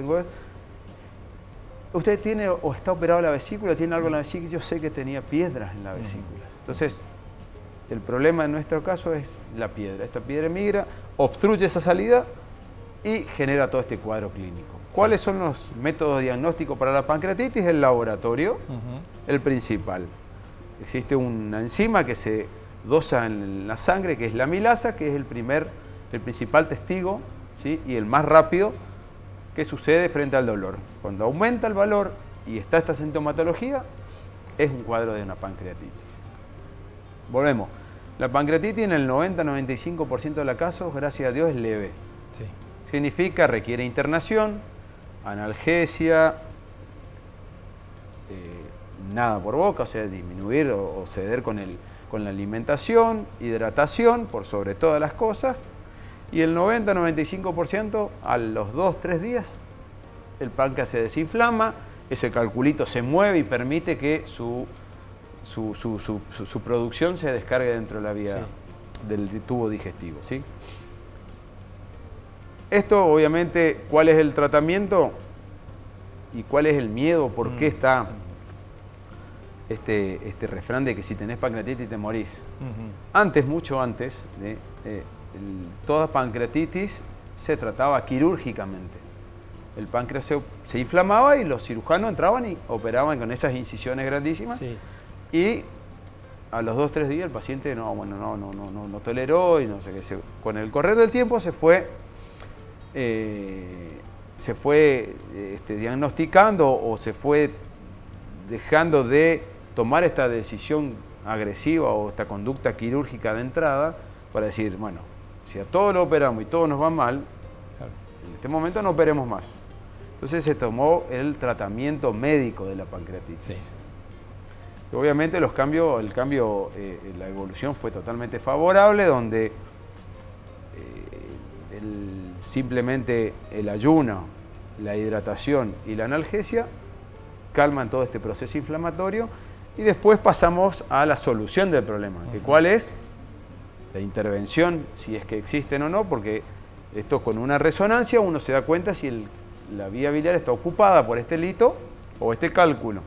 ¿Usted tiene o está operado la vesícula, tiene algo en la vesícula? Yo sé que tenía piedras en la vesícula. Entonces, el problema en nuestro caso es la piedra. Esta piedra migra, obstruye esa salida y genera todo este cuadro clínico. ¿Cuáles son los métodos diagnósticos para la pancreatitis? El laboratorio, el principal. Existe una enzima que se dosa en la sangre, que es la amilasa, que es el principal testigo, ¿sí? Y el más rápido. ¿Qué sucede frente al dolor? Cuando aumenta el valor y está esta sintomatología, es un cuadro de una pancreatitis. Volvemos. La pancreatitis en el 90-95% de los casos, gracias a Dios, es leve. Significa, requiere internación, analgesia, nada por boca, o sea, disminuir o ceder con la alimentación, hidratación, por sobre todas las cosas. Y el 90-95% a los 2-3 días el páncreas se desinflama, ese calculito se mueve y permite que su producción se descargue dentro de la vía del tubo digestivo, ¿sí? Esto obviamente, ¿cuál es el tratamiento y cuál es el miedo? ¿Por qué está este refrán de que si tenés pancreatitis te morís? Mucho antes, toda pancreatitis se trataba quirúrgicamente. El páncreas se inflamaba y los cirujanos entraban y operaban con esas incisiones grandísimas. Y a los 2-3 días el paciente no toleró y no sé qué. Con el correr del tiempo se fue diagnosticando o se fue dejando de tomar esta decisión agresiva o esta conducta quirúrgica de entrada para decir, bueno, si a todos lo operamos y todos nos va mal, en este momento no operemos más. Entonces se tomó el tratamiento médico de la pancreatitis. Y obviamente la evolución fue totalmente favorable, donde simplemente el ayuno, la hidratación y la analgesia calman todo este proceso inflamatorio y después pasamos a la solución del problema, que ¿cuál es? La intervención, si es que existen o no, porque esto con una resonancia uno se da cuenta si la vía biliar está ocupada por este lito o este cálculo,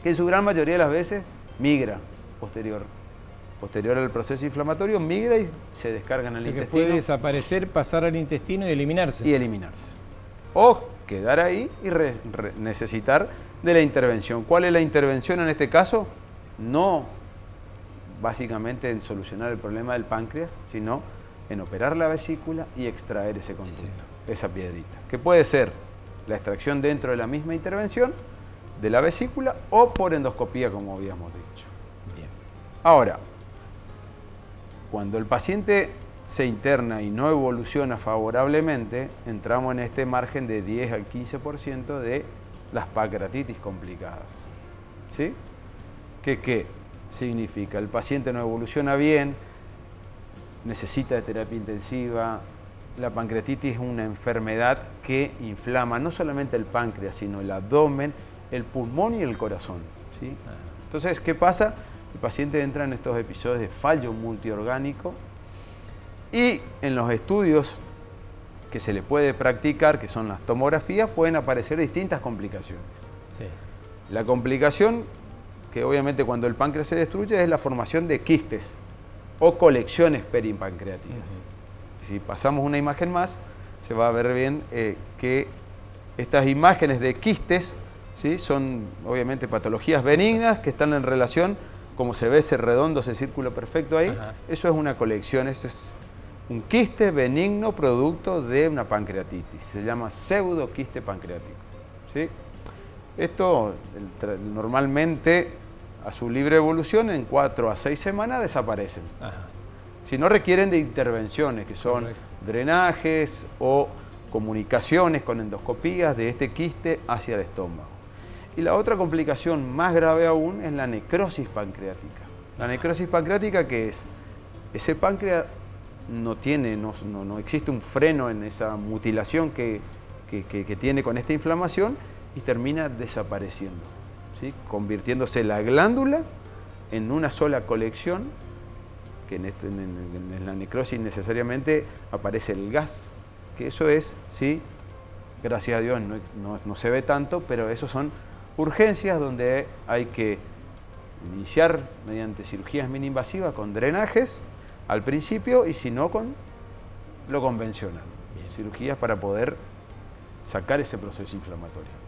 que en su gran mayoría de las veces migra posterior al proceso inflamatorio, migra y se descarga en el intestino. Que puede desaparecer, pasar al intestino y eliminarse. O quedar ahí y necesitar de la intervención. ¿Cuál es la intervención en este caso? No básicamente en solucionar el problema del páncreas, sino en operar la vesícula y extraer ese conducto, esa piedrita. Que puede ser la extracción dentro de la misma intervención de la vesícula o por endoscopía, como habíamos dicho. Ahora, cuando el paciente se interna y no evoluciona favorablemente, entramos en este margen de 10 al 15% de las pancreatitis complicadas. ¿Sí? ¿Qué significa? El paciente no evoluciona bien, necesita de terapia intensiva. La pancreatitis es una enfermedad que inflama no solamente el páncreas, sino el abdomen, el pulmón y el corazón, ¿sí? Entonces, ¿qué pasa? El paciente entra en estos episodios de fallo multiorgánico y en los estudios que se le puede practicar, que son las tomografías, pueden aparecer distintas complicaciones. La complicación que obviamente cuando el páncreas se destruye es la formación de quistes o colecciones peripancreáticas. Si pasamos una imagen más, se va a ver bien que estas imágenes de quistes, ¿sí?, son obviamente patologías benignas que están en relación, como se ve ese redondo, ese círculo perfecto ahí. Eso es una colección, ese es un quiste benigno producto de una pancreatitis. Se llama pseudoquiste pancreático, ¿sí? Esto normalmente a su libre evolución en 4 a 6 semanas desaparecen. Si no requieren de intervenciones que son drenajes o comunicaciones con endoscopías de este quiste hacia el estómago. Y la otra complicación más grave aún es la necrosis pancreática. La necrosis pancreática, ¿qué es? Ese páncreas no existe un freno en esa mutilación que tiene con esta inflamación y termina desapareciendo, ¿sí?, convirtiéndose la glándula en una sola colección, que en la necrosis necesariamente aparece el gas, que eso es, sí, gracias a Dios no se ve tanto, pero esos son urgencias donde hay que iniciar mediante cirugías mini-invasivas con drenajes al principio y si no con lo convencional. Cirugías para poder sacar ese proceso inflamatorio.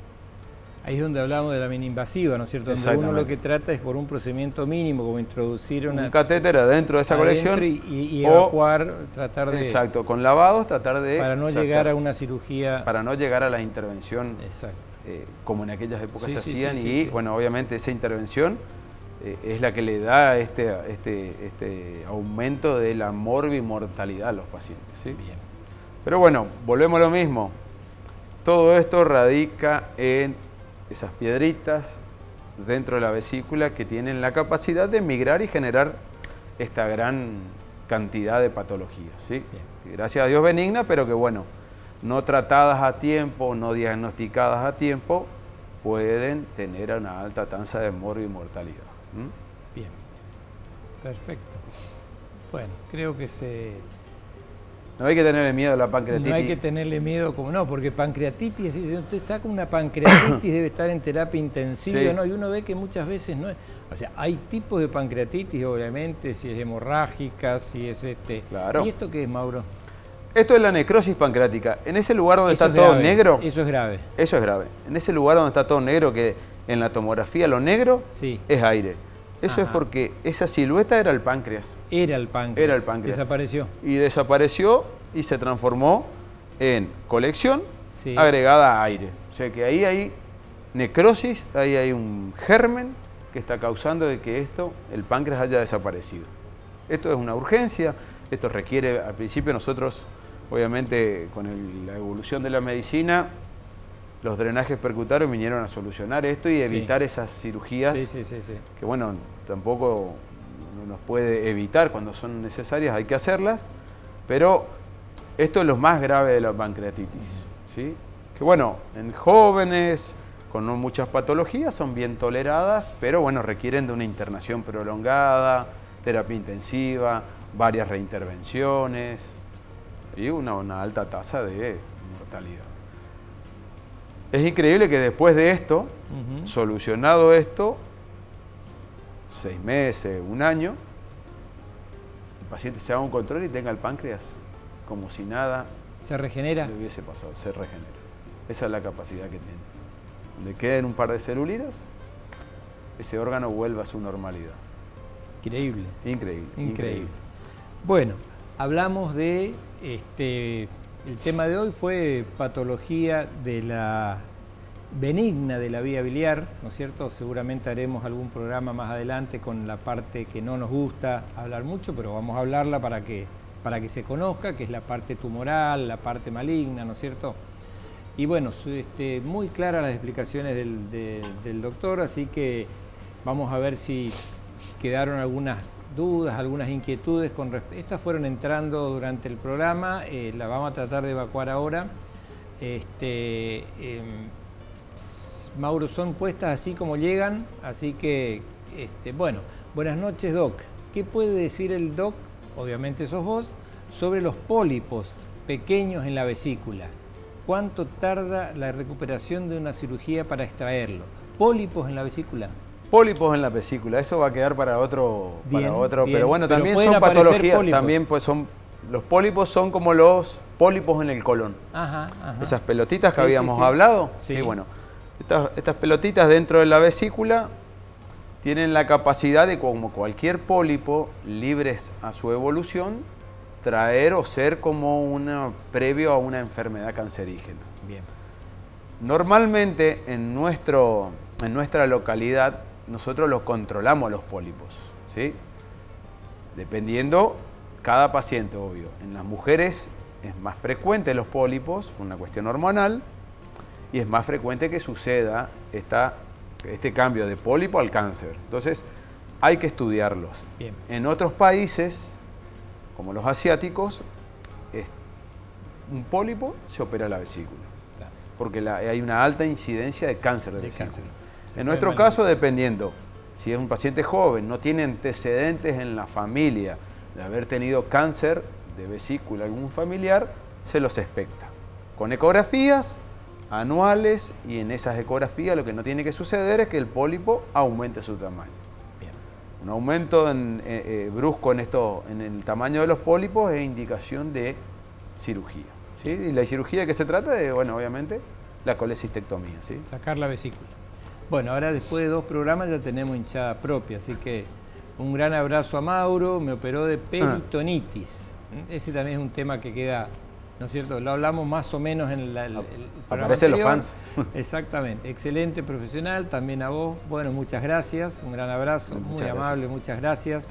Ahí es donde hablamos de la mini-invasiva, ¿no es cierto? Donde uno lo que trata es por un procedimiento mínimo, como introducir un catéter adentro de esa colección y evacuar, tratar de... Exacto, con lavados tratar de... Para no llegar a una cirugía... Para no llegar a la intervención, como en aquellas épocas se hacían, bueno, obviamente esa intervención es la que le da este aumento de la morbimortalidad a los pacientes, ¿sí? Bien. Pero bueno, volvemos a lo mismo. Todo esto radica en esas piedritas dentro de la vesícula que tienen la capacidad de migrar y generar esta gran cantidad de patologías, ¿sí? Gracias a Dios benigna, pero que bueno, no tratadas a tiempo, no diagnosticadas a tiempo, pueden tener una alta tasa de morbimortalidad. Bien, perfecto. Bueno, creo que no hay que tenerle miedo a la pancreatitis. No hay que tenerle miedo, como no, porque pancreatitis, si usted está con una pancreatitis debe estar en terapia intensiva, ¿no? Y uno ve que muchas veces no es... O sea, hay tipos de pancreatitis, obviamente, si es hemorrágica, si es Claro. ¿Y esto qué es, Mauro? Esto es la necrosis pancreática. En ese lugar donde está todo negro... Eso es grave. Eso es grave. En ese lugar donde está todo negro, que en la tomografía lo negro es aire. Eso es porque esa silueta era el páncreas. Era el páncreas. Era el páncreas. Desapareció. Y desapareció y se transformó en colección agregada a aire. O sea que ahí hay necrosis, ahí hay un germen que está causando de que el páncreas haya desaparecido. Esto es una urgencia, esto requiere, al principio nosotros, obviamente con la evolución de la medicina, los drenajes percutarios vinieron a solucionar esto y evitar esas cirugías que bueno, tampoco nos puede evitar cuando son necesarias, hay que hacerlas, pero esto es lo más grave de la pancreatitis, ¿sí? Que bueno, en jóvenes con no muchas patologías son bien toleradas, pero bueno, requieren de una internación prolongada, terapia intensiva, varias reintervenciones y una alta tasa de mortalidad. Es increíble que después de esto, solucionado esto, 6 meses, 1 año, el paciente se haga un control y tenga el páncreas como si nada ¿Se regenera? le hubiese pasado, se regenera. Esa es la capacidad que tiene. Donde queden un par de celulitas, ese órgano vuelve a su normalidad. Increíble. Increíble. Bueno, hablamos de el tema de hoy fue patología de la benigna de la vía biliar, ¿no es cierto? Seguramente haremos algún programa más adelante con la parte que no nos gusta hablar mucho, pero vamos a hablarla para que se conozca, que es la parte tumoral, la parte maligna, ¿no es cierto? Y bueno, muy claras las explicaciones del doctor, así que vamos a ver si quedaron algunas dudas, algunas inquietudes con respecto. Estas fueron entrando durante el programa, las vamos a tratar de evacuar ahora. Mauro, son puestas así como llegan, así que, bueno, buenas noches, Doc. ¿Qué puede decir el Doc, obviamente sos vos, sobre los pólipos pequeños en la vesícula? ¿Cuánto tarda la recuperación de una cirugía para extraerlo? ¿Pólipos en la vesícula? Pólipos en la vesícula, eso va a quedar para otro, bien. Pero bueno, también son patologías, también pues los pólipos son como los pólipos en el colon. Ajá. Esas pelotitas que habíamos hablado, sí, bueno, estas pelotitas dentro de la vesícula tienen la capacidad de, como cualquier pólipo, libres a su evolución, traer o ser como previo a una enfermedad cancerígena. Bien. Normalmente en nuestra localidad nosotros los controlamos los pólipos, ¿sí? Dependiendo cada paciente, obvio. En las mujeres es más frecuente los pólipos, una cuestión hormonal, y es más frecuente que suceda este cambio de pólipo al cáncer. Entonces hay que estudiarlos. Bien. En otros países, como los asiáticos, un pólipo se opera la vesícula, claro, porque hay una alta incidencia de cáncer de vesícula. En nuestro caso, dependiendo, si es un paciente joven, no tiene antecedentes en la familia de haber tenido cáncer de vesícula algún familiar, se los expecta. Con ecografías anuales, y en esas ecografías lo que no tiene que suceder es que el pólipo aumente su tamaño. Bien. Un aumento brusco en el tamaño de los pólipos es indicación de cirugía, ¿sí? Y la cirugía que se trata de, bueno, obviamente, la colecistectomía, ¿sí? Sacar la vesícula. Bueno, ahora después de 2 programas ya tenemos hinchada propia, así que un gran abrazo a Mauro, me operó de peritonitis. Ese también es un tema que queda, ¿no es cierto? Lo hablamos más o menos en el programa aparecen los fans. Exactamente, excelente profesional, también a vos. Bueno, muchas gracias, un gran abrazo, muy amable, muchas gracias.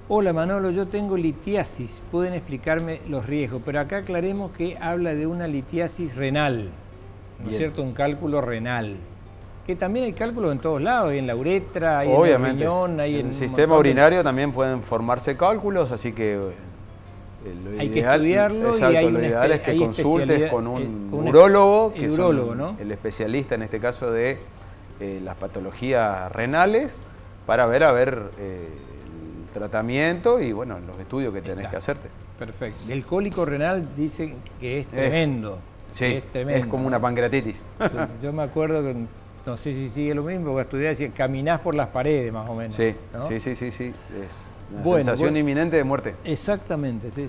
Hola Manolo, yo tengo litiasis, pueden explicarme los riesgos, pero acá aclaremos que habla de una litiasis renal, ¿no es cierto? Un cálculo renal. Que también hay cálculos en todos lados, hay en la uretra, hay en el riñón, hay en el sistema urinario también pueden formarse cálculos, así que hay que estudiarlo. Exacto, y hay lo ideal es que consultes con un urólogo, que urólogo, ¿no? El especialista en este caso de las patologías renales, para ver el tratamiento y bueno, los estudios que tenés que hacerte. Perfecto. El cólico renal dicen que es tremendo. Sí, es tremendo, es como una pancreatitis. Yo me acuerdo que, no sé si sigue lo mismo, porque estudié, decía, caminás por las paredes más o menos. Sí, ¿no? sí. Es una sensación inminente de muerte. Exactamente, sí.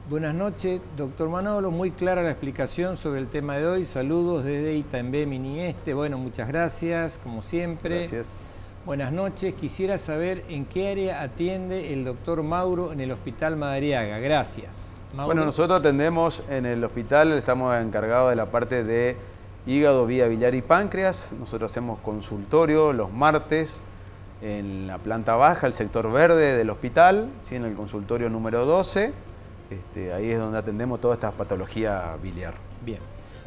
Buenas noches, doctor Manolo, muy clara la explicación sobre el tema de hoy. Saludos desde Itaembé, Minieste. Bueno, muchas gracias, como siempre. Gracias. Buenas noches, quisiera saber en qué área atiende el doctor Mauro en el Hospital Madariaga. Gracias. Mauro. Bueno, nosotros atendemos en el hospital, estamos encargados de la parte de hígado, vía biliar y páncreas. Nosotros hacemos consultorio los martes en la planta baja, el sector verde del hospital, ¿sí? En el consultorio número 12. Ahí es donde atendemos toda esta patología biliar. Bien.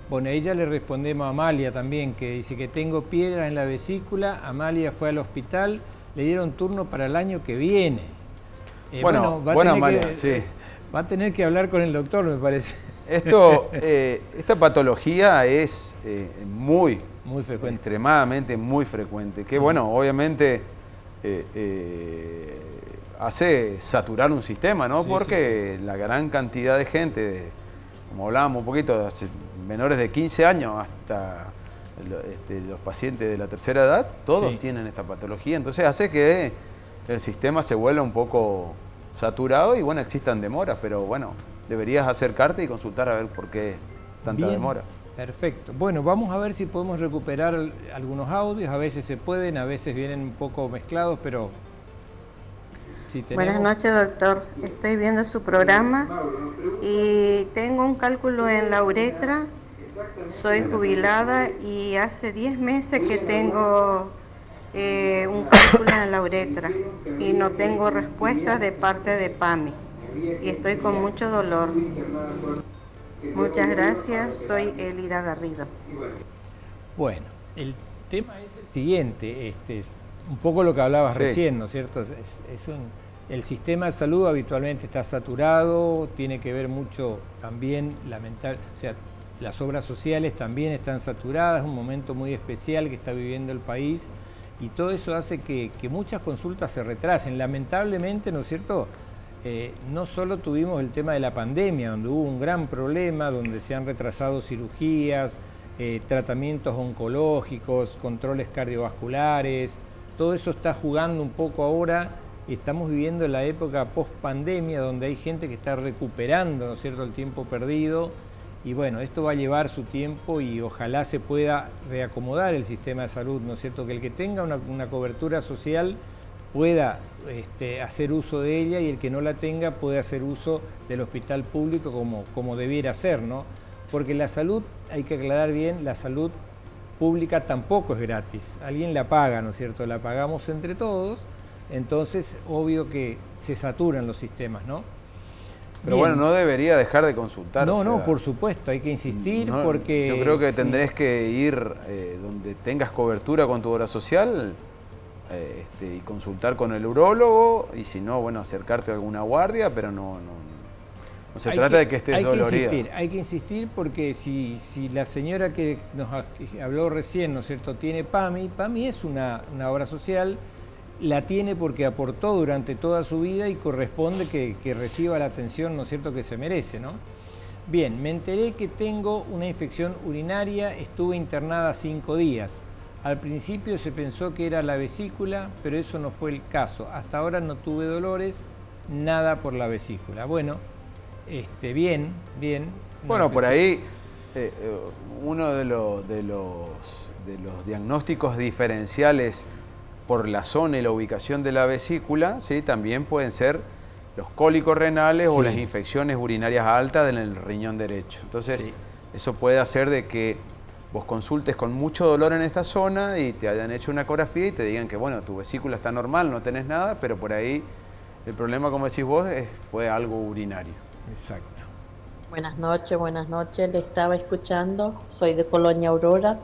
Bueno, ahí ya le respondemos a Amalia también, que dice que tengo piedras en la vesícula. Amalia fue al hospital, le dieron turno para el año que viene. Bueno, Amalia, sí. Va a tener que hablar con el doctor, me parece. Esta patología es muy frecuente. Extremadamente muy frecuente. Que bueno, obviamente hace saturar un sistema, ¿no? Porque la gran cantidad de gente, como hablábamos un poquito, hace menores de 15 años hasta los pacientes de la tercera edad, todos tienen esta patología. Entonces hace que el sistema se vuelva un poco saturado y bueno, existan demoras, pero bueno, deberías acercarte y consultar a ver por qué tanta demora. Perfecto. Bueno, vamos a ver si podemos recuperar algunos audios. A veces se pueden, a veces vienen un poco mezclados, pero si tenemos... Buenas noches, doctor. Estoy viendo su programa y tengo un cálculo en la uretra. Soy jubilada y hace 10 meses que tengo un cálculo en la uretra y no tengo respuesta de parte de PAMI y estoy con mucho dolor. Muchas gracias, soy Elida Garrido. Bueno, el tema es el siguiente, es un poco lo que hablabas recién, ¿no es cierto? El sistema de salud habitualmente está saturado, tiene que ver mucho también, o sea, las obras sociales también están saturadas, es un momento muy especial que está viviendo el país y todo eso hace que muchas consultas se retrasen. Lamentablemente, ¿no es cierto? No solo tuvimos el tema de la pandemia, donde hubo un gran problema, donde se han retrasado cirugías, tratamientos oncológicos, controles cardiovasculares, todo eso está jugando un poco ahora. Estamos viviendo la época post-pandemia, donde hay gente que está recuperando, ¿no es cierto?, el tiempo perdido. Y bueno, esto va a llevar su tiempo y ojalá se pueda reacomodar el sistema de salud, ¿no es cierto?, que el que tenga una cobertura social pueda hacer uso de ella y el que no la tenga puede hacer uso del hospital público como debiera ser, ¿no? Porque la salud, hay que aclarar bien, la salud pública tampoco es gratis. Alguien la paga, ¿no es cierto?, la pagamos entre todos. Entonces, obvio que se saturan los sistemas, ¿no? Pero Bien. bueno, no debería dejar de consultar. No, no, por supuesto, hay que insistir porque... Yo creo que tendrés que ir donde tengas cobertura con tu obra social y consultar con el urólogo y si no, bueno, acercarte a alguna guardia, pero no se trata de que estés dolorida. Hay que insistir porque si la señora que nos habló recién, ¿no es cierto?, tiene PAMI es una obra social. La tiene porque aportó durante toda su vida y corresponde que reciba la atención, ¿no es cierto?, que se merece, ¿no? Bien, me enteré que tengo una infección urinaria, estuve internada 5 días. Al principio se pensó que era la vesícula, pero eso no fue el caso. Hasta ahora no tuve dolores, nada por la vesícula. Bueno, bien. Bueno, por ahí uno de los diagnósticos diferenciales por la zona y la ubicación de la vesícula, ¿sí?, también pueden ser los cólicos renales o las infecciones urinarias altas en el riñón derecho. Entonces, eso puede hacer de que vos consultes con mucho dolor en esta zona y te hayan hecho una ecografía y te digan que, bueno, tu vesícula está normal, no tenés nada, pero por ahí el problema, como decís vos, fue algo urinario. Exacto. Buenas noches, le estaba escuchando, soy de Colonia Aurora.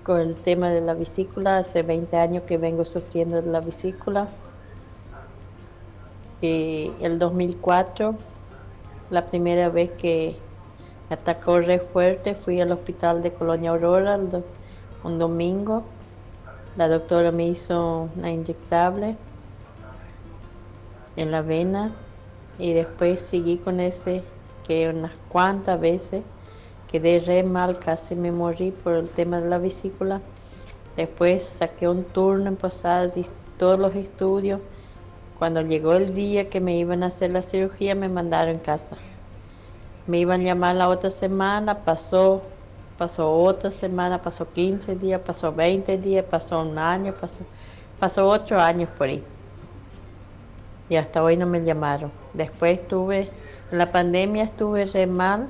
Con el tema de la vesícula, hace 20 años que vengo sufriendo de la vesícula. El 2004, la primera vez que me atacó re fuerte, fui al hospital de Colonia Aurora un domingo. La doctora me hizo una inyectable en la vena y después seguí con ese, que unas cuantas veces quedé re mal, casi me morí por el tema de la vesícula. Después saqué un turno en Posadas y todos los estudios. Cuando llegó el día que me iban a hacer la cirugía, me mandaron en casa. Me iban a llamar la otra semana, pasó otra semana, pasó 15 días, pasó 20 días, pasó un año, pasó 8 años por ahí. Y hasta hoy no me llamaron. Después en la pandemia estuve re mal.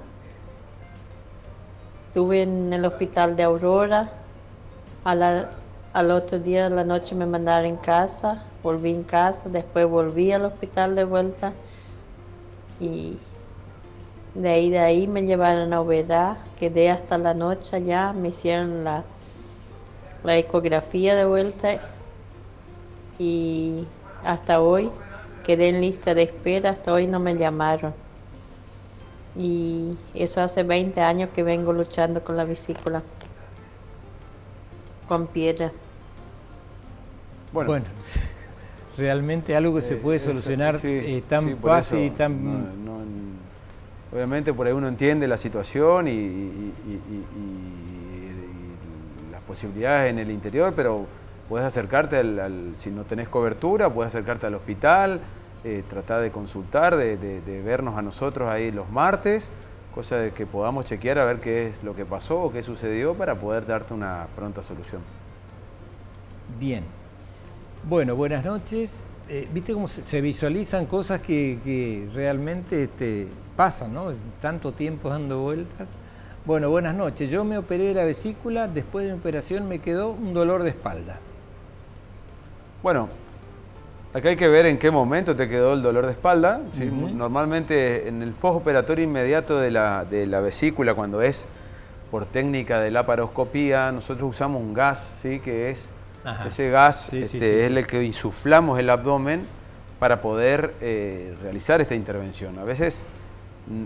Estuve en el hospital de Aurora, al otro día de la noche me mandaron en casa, volví en casa, después volví al hospital de vuelta y de ahí me llevaron a Oberá, quedé hasta la noche allá, me hicieron la ecografía de vuelta y hasta hoy quedé en lista de espera, hasta hoy no me llamaron. Y eso hace 20 años que vengo luchando con la vesícula, con piedra. Bueno, realmente algo que se puede solucionar tan fácil y tan... obviamente por ahí uno entiende la situación y las posibilidades en el interior, pero puedes acercarte si no tenés cobertura, puedes acercarte al hospital, tratar de consultar, de vernos a nosotros ahí los martes, cosa de que podamos chequear a ver qué es lo que pasó o qué sucedió para poder darte una pronta solución. Bien. Bueno, buenas noches. ¿Viste cómo se visualizan cosas que realmente pasan, ¿no? Tanto tiempo dando vueltas. Bueno, buenas noches. Yo me operé de la vesícula, después de mi operación me quedó un dolor de espalda. Bueno, acá hay que ver en qué momento te quedó el dolor de espalda. ¿Sí? Normalmente en el postoperatorio inmediato de la vesícula, cuando es por técnica de laparoscopía, nosotros usamos un gas, ¿sí? Que es ese gas es el que insuflamos el abdomen para poder realizar esta intervención. A veces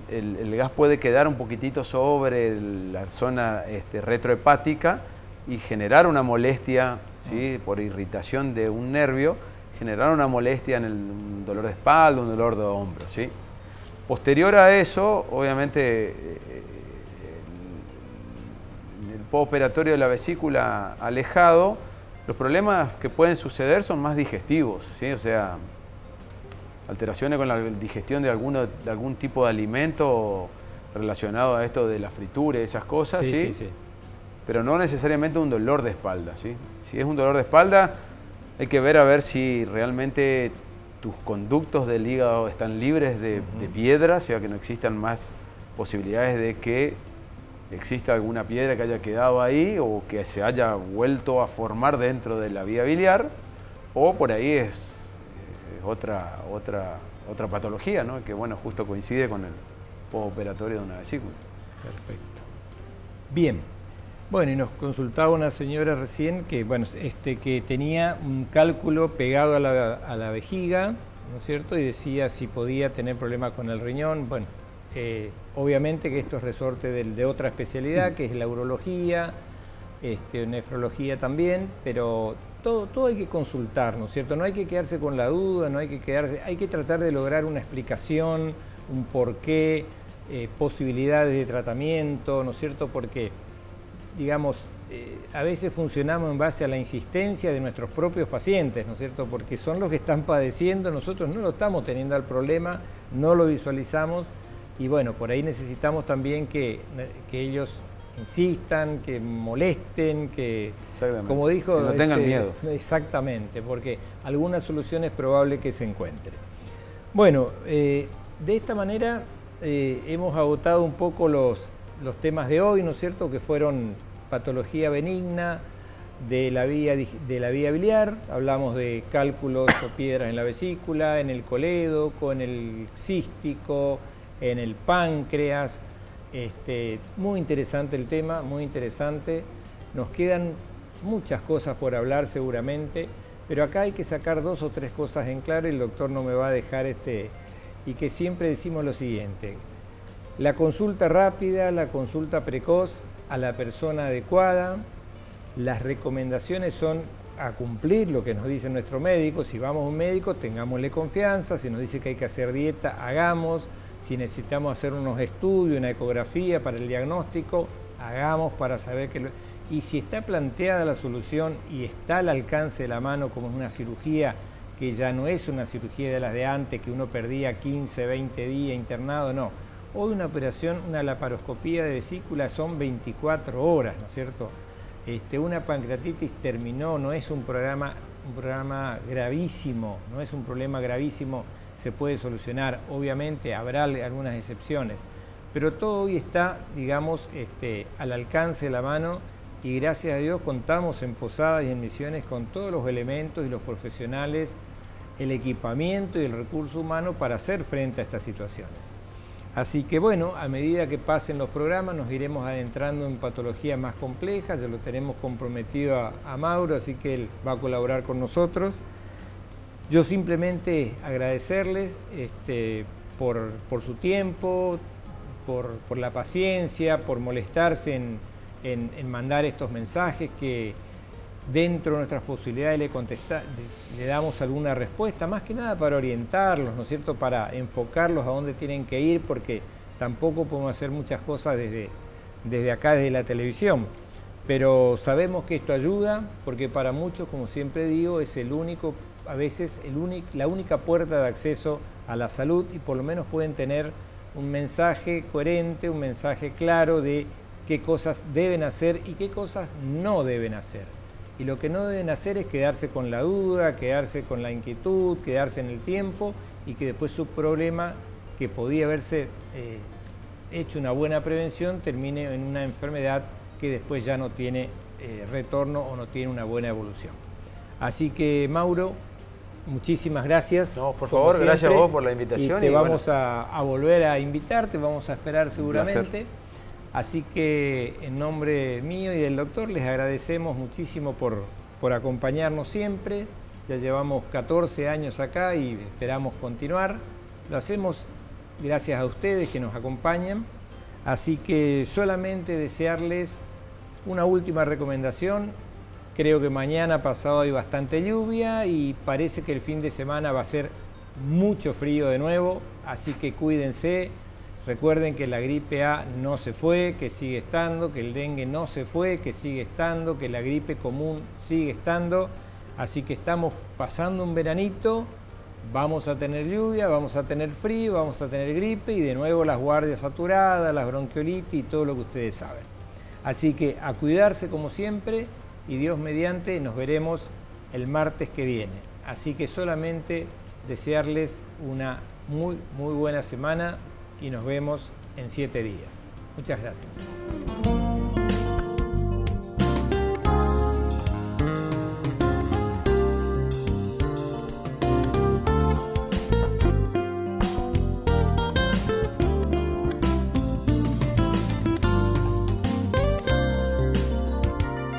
el gas puede quedar un poquitito sobre la zona retrohepática y generar una molestia, ¿sí? Por irritación de un nervio, generar una molestia en un dolor de espalda, un dolor de hombro, ¿sí? Posterior a eso, obviamente, en el postoperatorio de la vesícula alejado, Los problemas que pueden suceder son más digestivos, ¿sí? O sea, alteraciones con la digestión de algún tipo de alimento relacionado a esto de la fritura y esas cosas, ¿sí? Sí. Pero no necesariamente un dolor de espalda, ¿sí? Si es un dolor de espalda, hay que ver a ver si realmente tus conductos del hígado están libres de piedra, o sea, que no existan más posibilidades de que exista alguna piedra que haya quedado ahí o que se haya vuelto a formar dentro de la vía biliar, o por ahí es otra patología, ¿no? Que bueno, justo coincide con el postoperatorio de una vesícula. Perfecto. Bien. Bueno, y nos consultaba una señora recién que, bueno, que tenía un cálculo pegado a la vejiga, ¿no es cierto? Y decía si podía tener problemas con el riñón. Bueno, obviamente que esto es resorte de otra especialidad, que es la urología, nefrología también, pero todo hay que consultar, ¿no es cierto? No hay que quedarse con la duda, hay que tratar de lograr una explicación, un porqué, posibilidades de tratamiento, ¿no es cierto? Porque digamos, a veces funcionamos en base a la insistencia de nuestros propios pacientes, ¿no es cierto? Porque son los que están padeciendo, nosotros no lo estamos teniendo al problema, no lo visualizamos y bueno, por ahí necesitamos también que ellos insistan, que molesten, que, como dijo, que no tengan miedo. Exactamente, porque alguna solución es probable que se encuentre. Bueno, de esta manera hemos agotado un poco los temas de hoy, ¿no es cierto?, que fueron patología benigna de la vía biliar, hablamos de cálculos o piedras en la vesícula, en el colédoco, en el cístico, en el páncreas. Muy interesante el tema, muy interesante. Nos quedan muchas cosas por hablar seguramente, pero acá hay que sacar 2 o 3 cosas en claro y el doctor no me va a dejar y que siempre decimos lo siguiente. La consulta rápida, la consulta precoz a la persona adecuada, las recomendaciones son a cumplir lo que nos dice nuestro médico. Si vamos a un médico, tengámosle confianza, si nos dice que hay que hacer dieta, hagamos, si necesitamos hacer unos estudios, una ecografía para el diagnóstico, hagamos para saber que y si está planteada la solución y está al alcance de la mano como es una cirugía, que ya no es una cirugía de las de antes, que uno perdía 15, 20 días internado, no. Hoy una operación, una laparoscopía de vesícula son 24 horas, ¿no es cierto? Una pancreatitis terminó, no es un programa gravísimo, no es un problema gravísimo, se puede solucionar. Obviamente habrá algunas excepciones, pero todo hoy está, digamos, al alcance de la mano y gracias a Dios contamos en Posadas y en Misiones con todos los elementos y los profesionales, el equipamiento y el recurso humano para hacer frente a estas situaciones. Así que bueno, a medida que pasen los programas nos iremos adentrando en patologías más complejas, ya lo tenemos comprometido a Mauro, así que él va a colaborar con nosotros. Yo simplemente agradecerles por su tiempo, por la paciencia, por molestarse en mandar estos mensajes que dentro de nuestras posibilidades le damos alguna respuesta, más que nada para orientarlos, ¿no es cierto?, para enfocarlos a dónde tienen que ir, porque tampoco podemos hacer muchas cosas desde acá, desde la televisión. Pero sabemos que esto ayuda, porque para muchos, como siempre digo, es a veces la única puerta de acceso a la salud y por lo menos pueden tener un mensaje coherente, un mensaje claro de qué cosas deben hacer y qué cosas no deben hacer. Y lo que no deben hacer es quedarse con la duda, quedarse con la inquietud, quedarse en el tiempo y que después su problema, que podía haberse hecho una buena prevención, termine en una enfermedad que después ya no tiene retorno o no tiene una buena evolución. Así que, Mauro, muchísimas gracias. No, por favor, siempre. Gracias a vos por la invitación. Te vamos a volver a invitar, te vamos a esperar seguramente. Así que en nombre mío y del doctor les agradecemos muchísimo por acompañarnos siempre. Ya llevamos 14 años acá y esperamos continuar. Lo hacemos gracias a ustedes que nos acompañan. Así que solamente desearles una última recomendación. Creo que mañana pasado hay bastante lluvia y parece que el fin de semana va a ser mucho frío de nuevo. Así que cuídense. Recuerden que la gripe A no se fue, que sigue estando, que el dengue no se fue, que sigue estando, que la gripe común sigue estando. Así que estamos pasando un veranito, vamos a tener lluvia, vamos a tener frío, vamos a tener gripe y de nuevo las guardias saturadas, las bronquiolitis y todo lo que ustedes saben. Así que a cuidarse como siempre y Dios mediante nos veremos el martes que viene. Así que solamente desearles una muy buena semana y nos vemos en 7 días. Muchas gracias.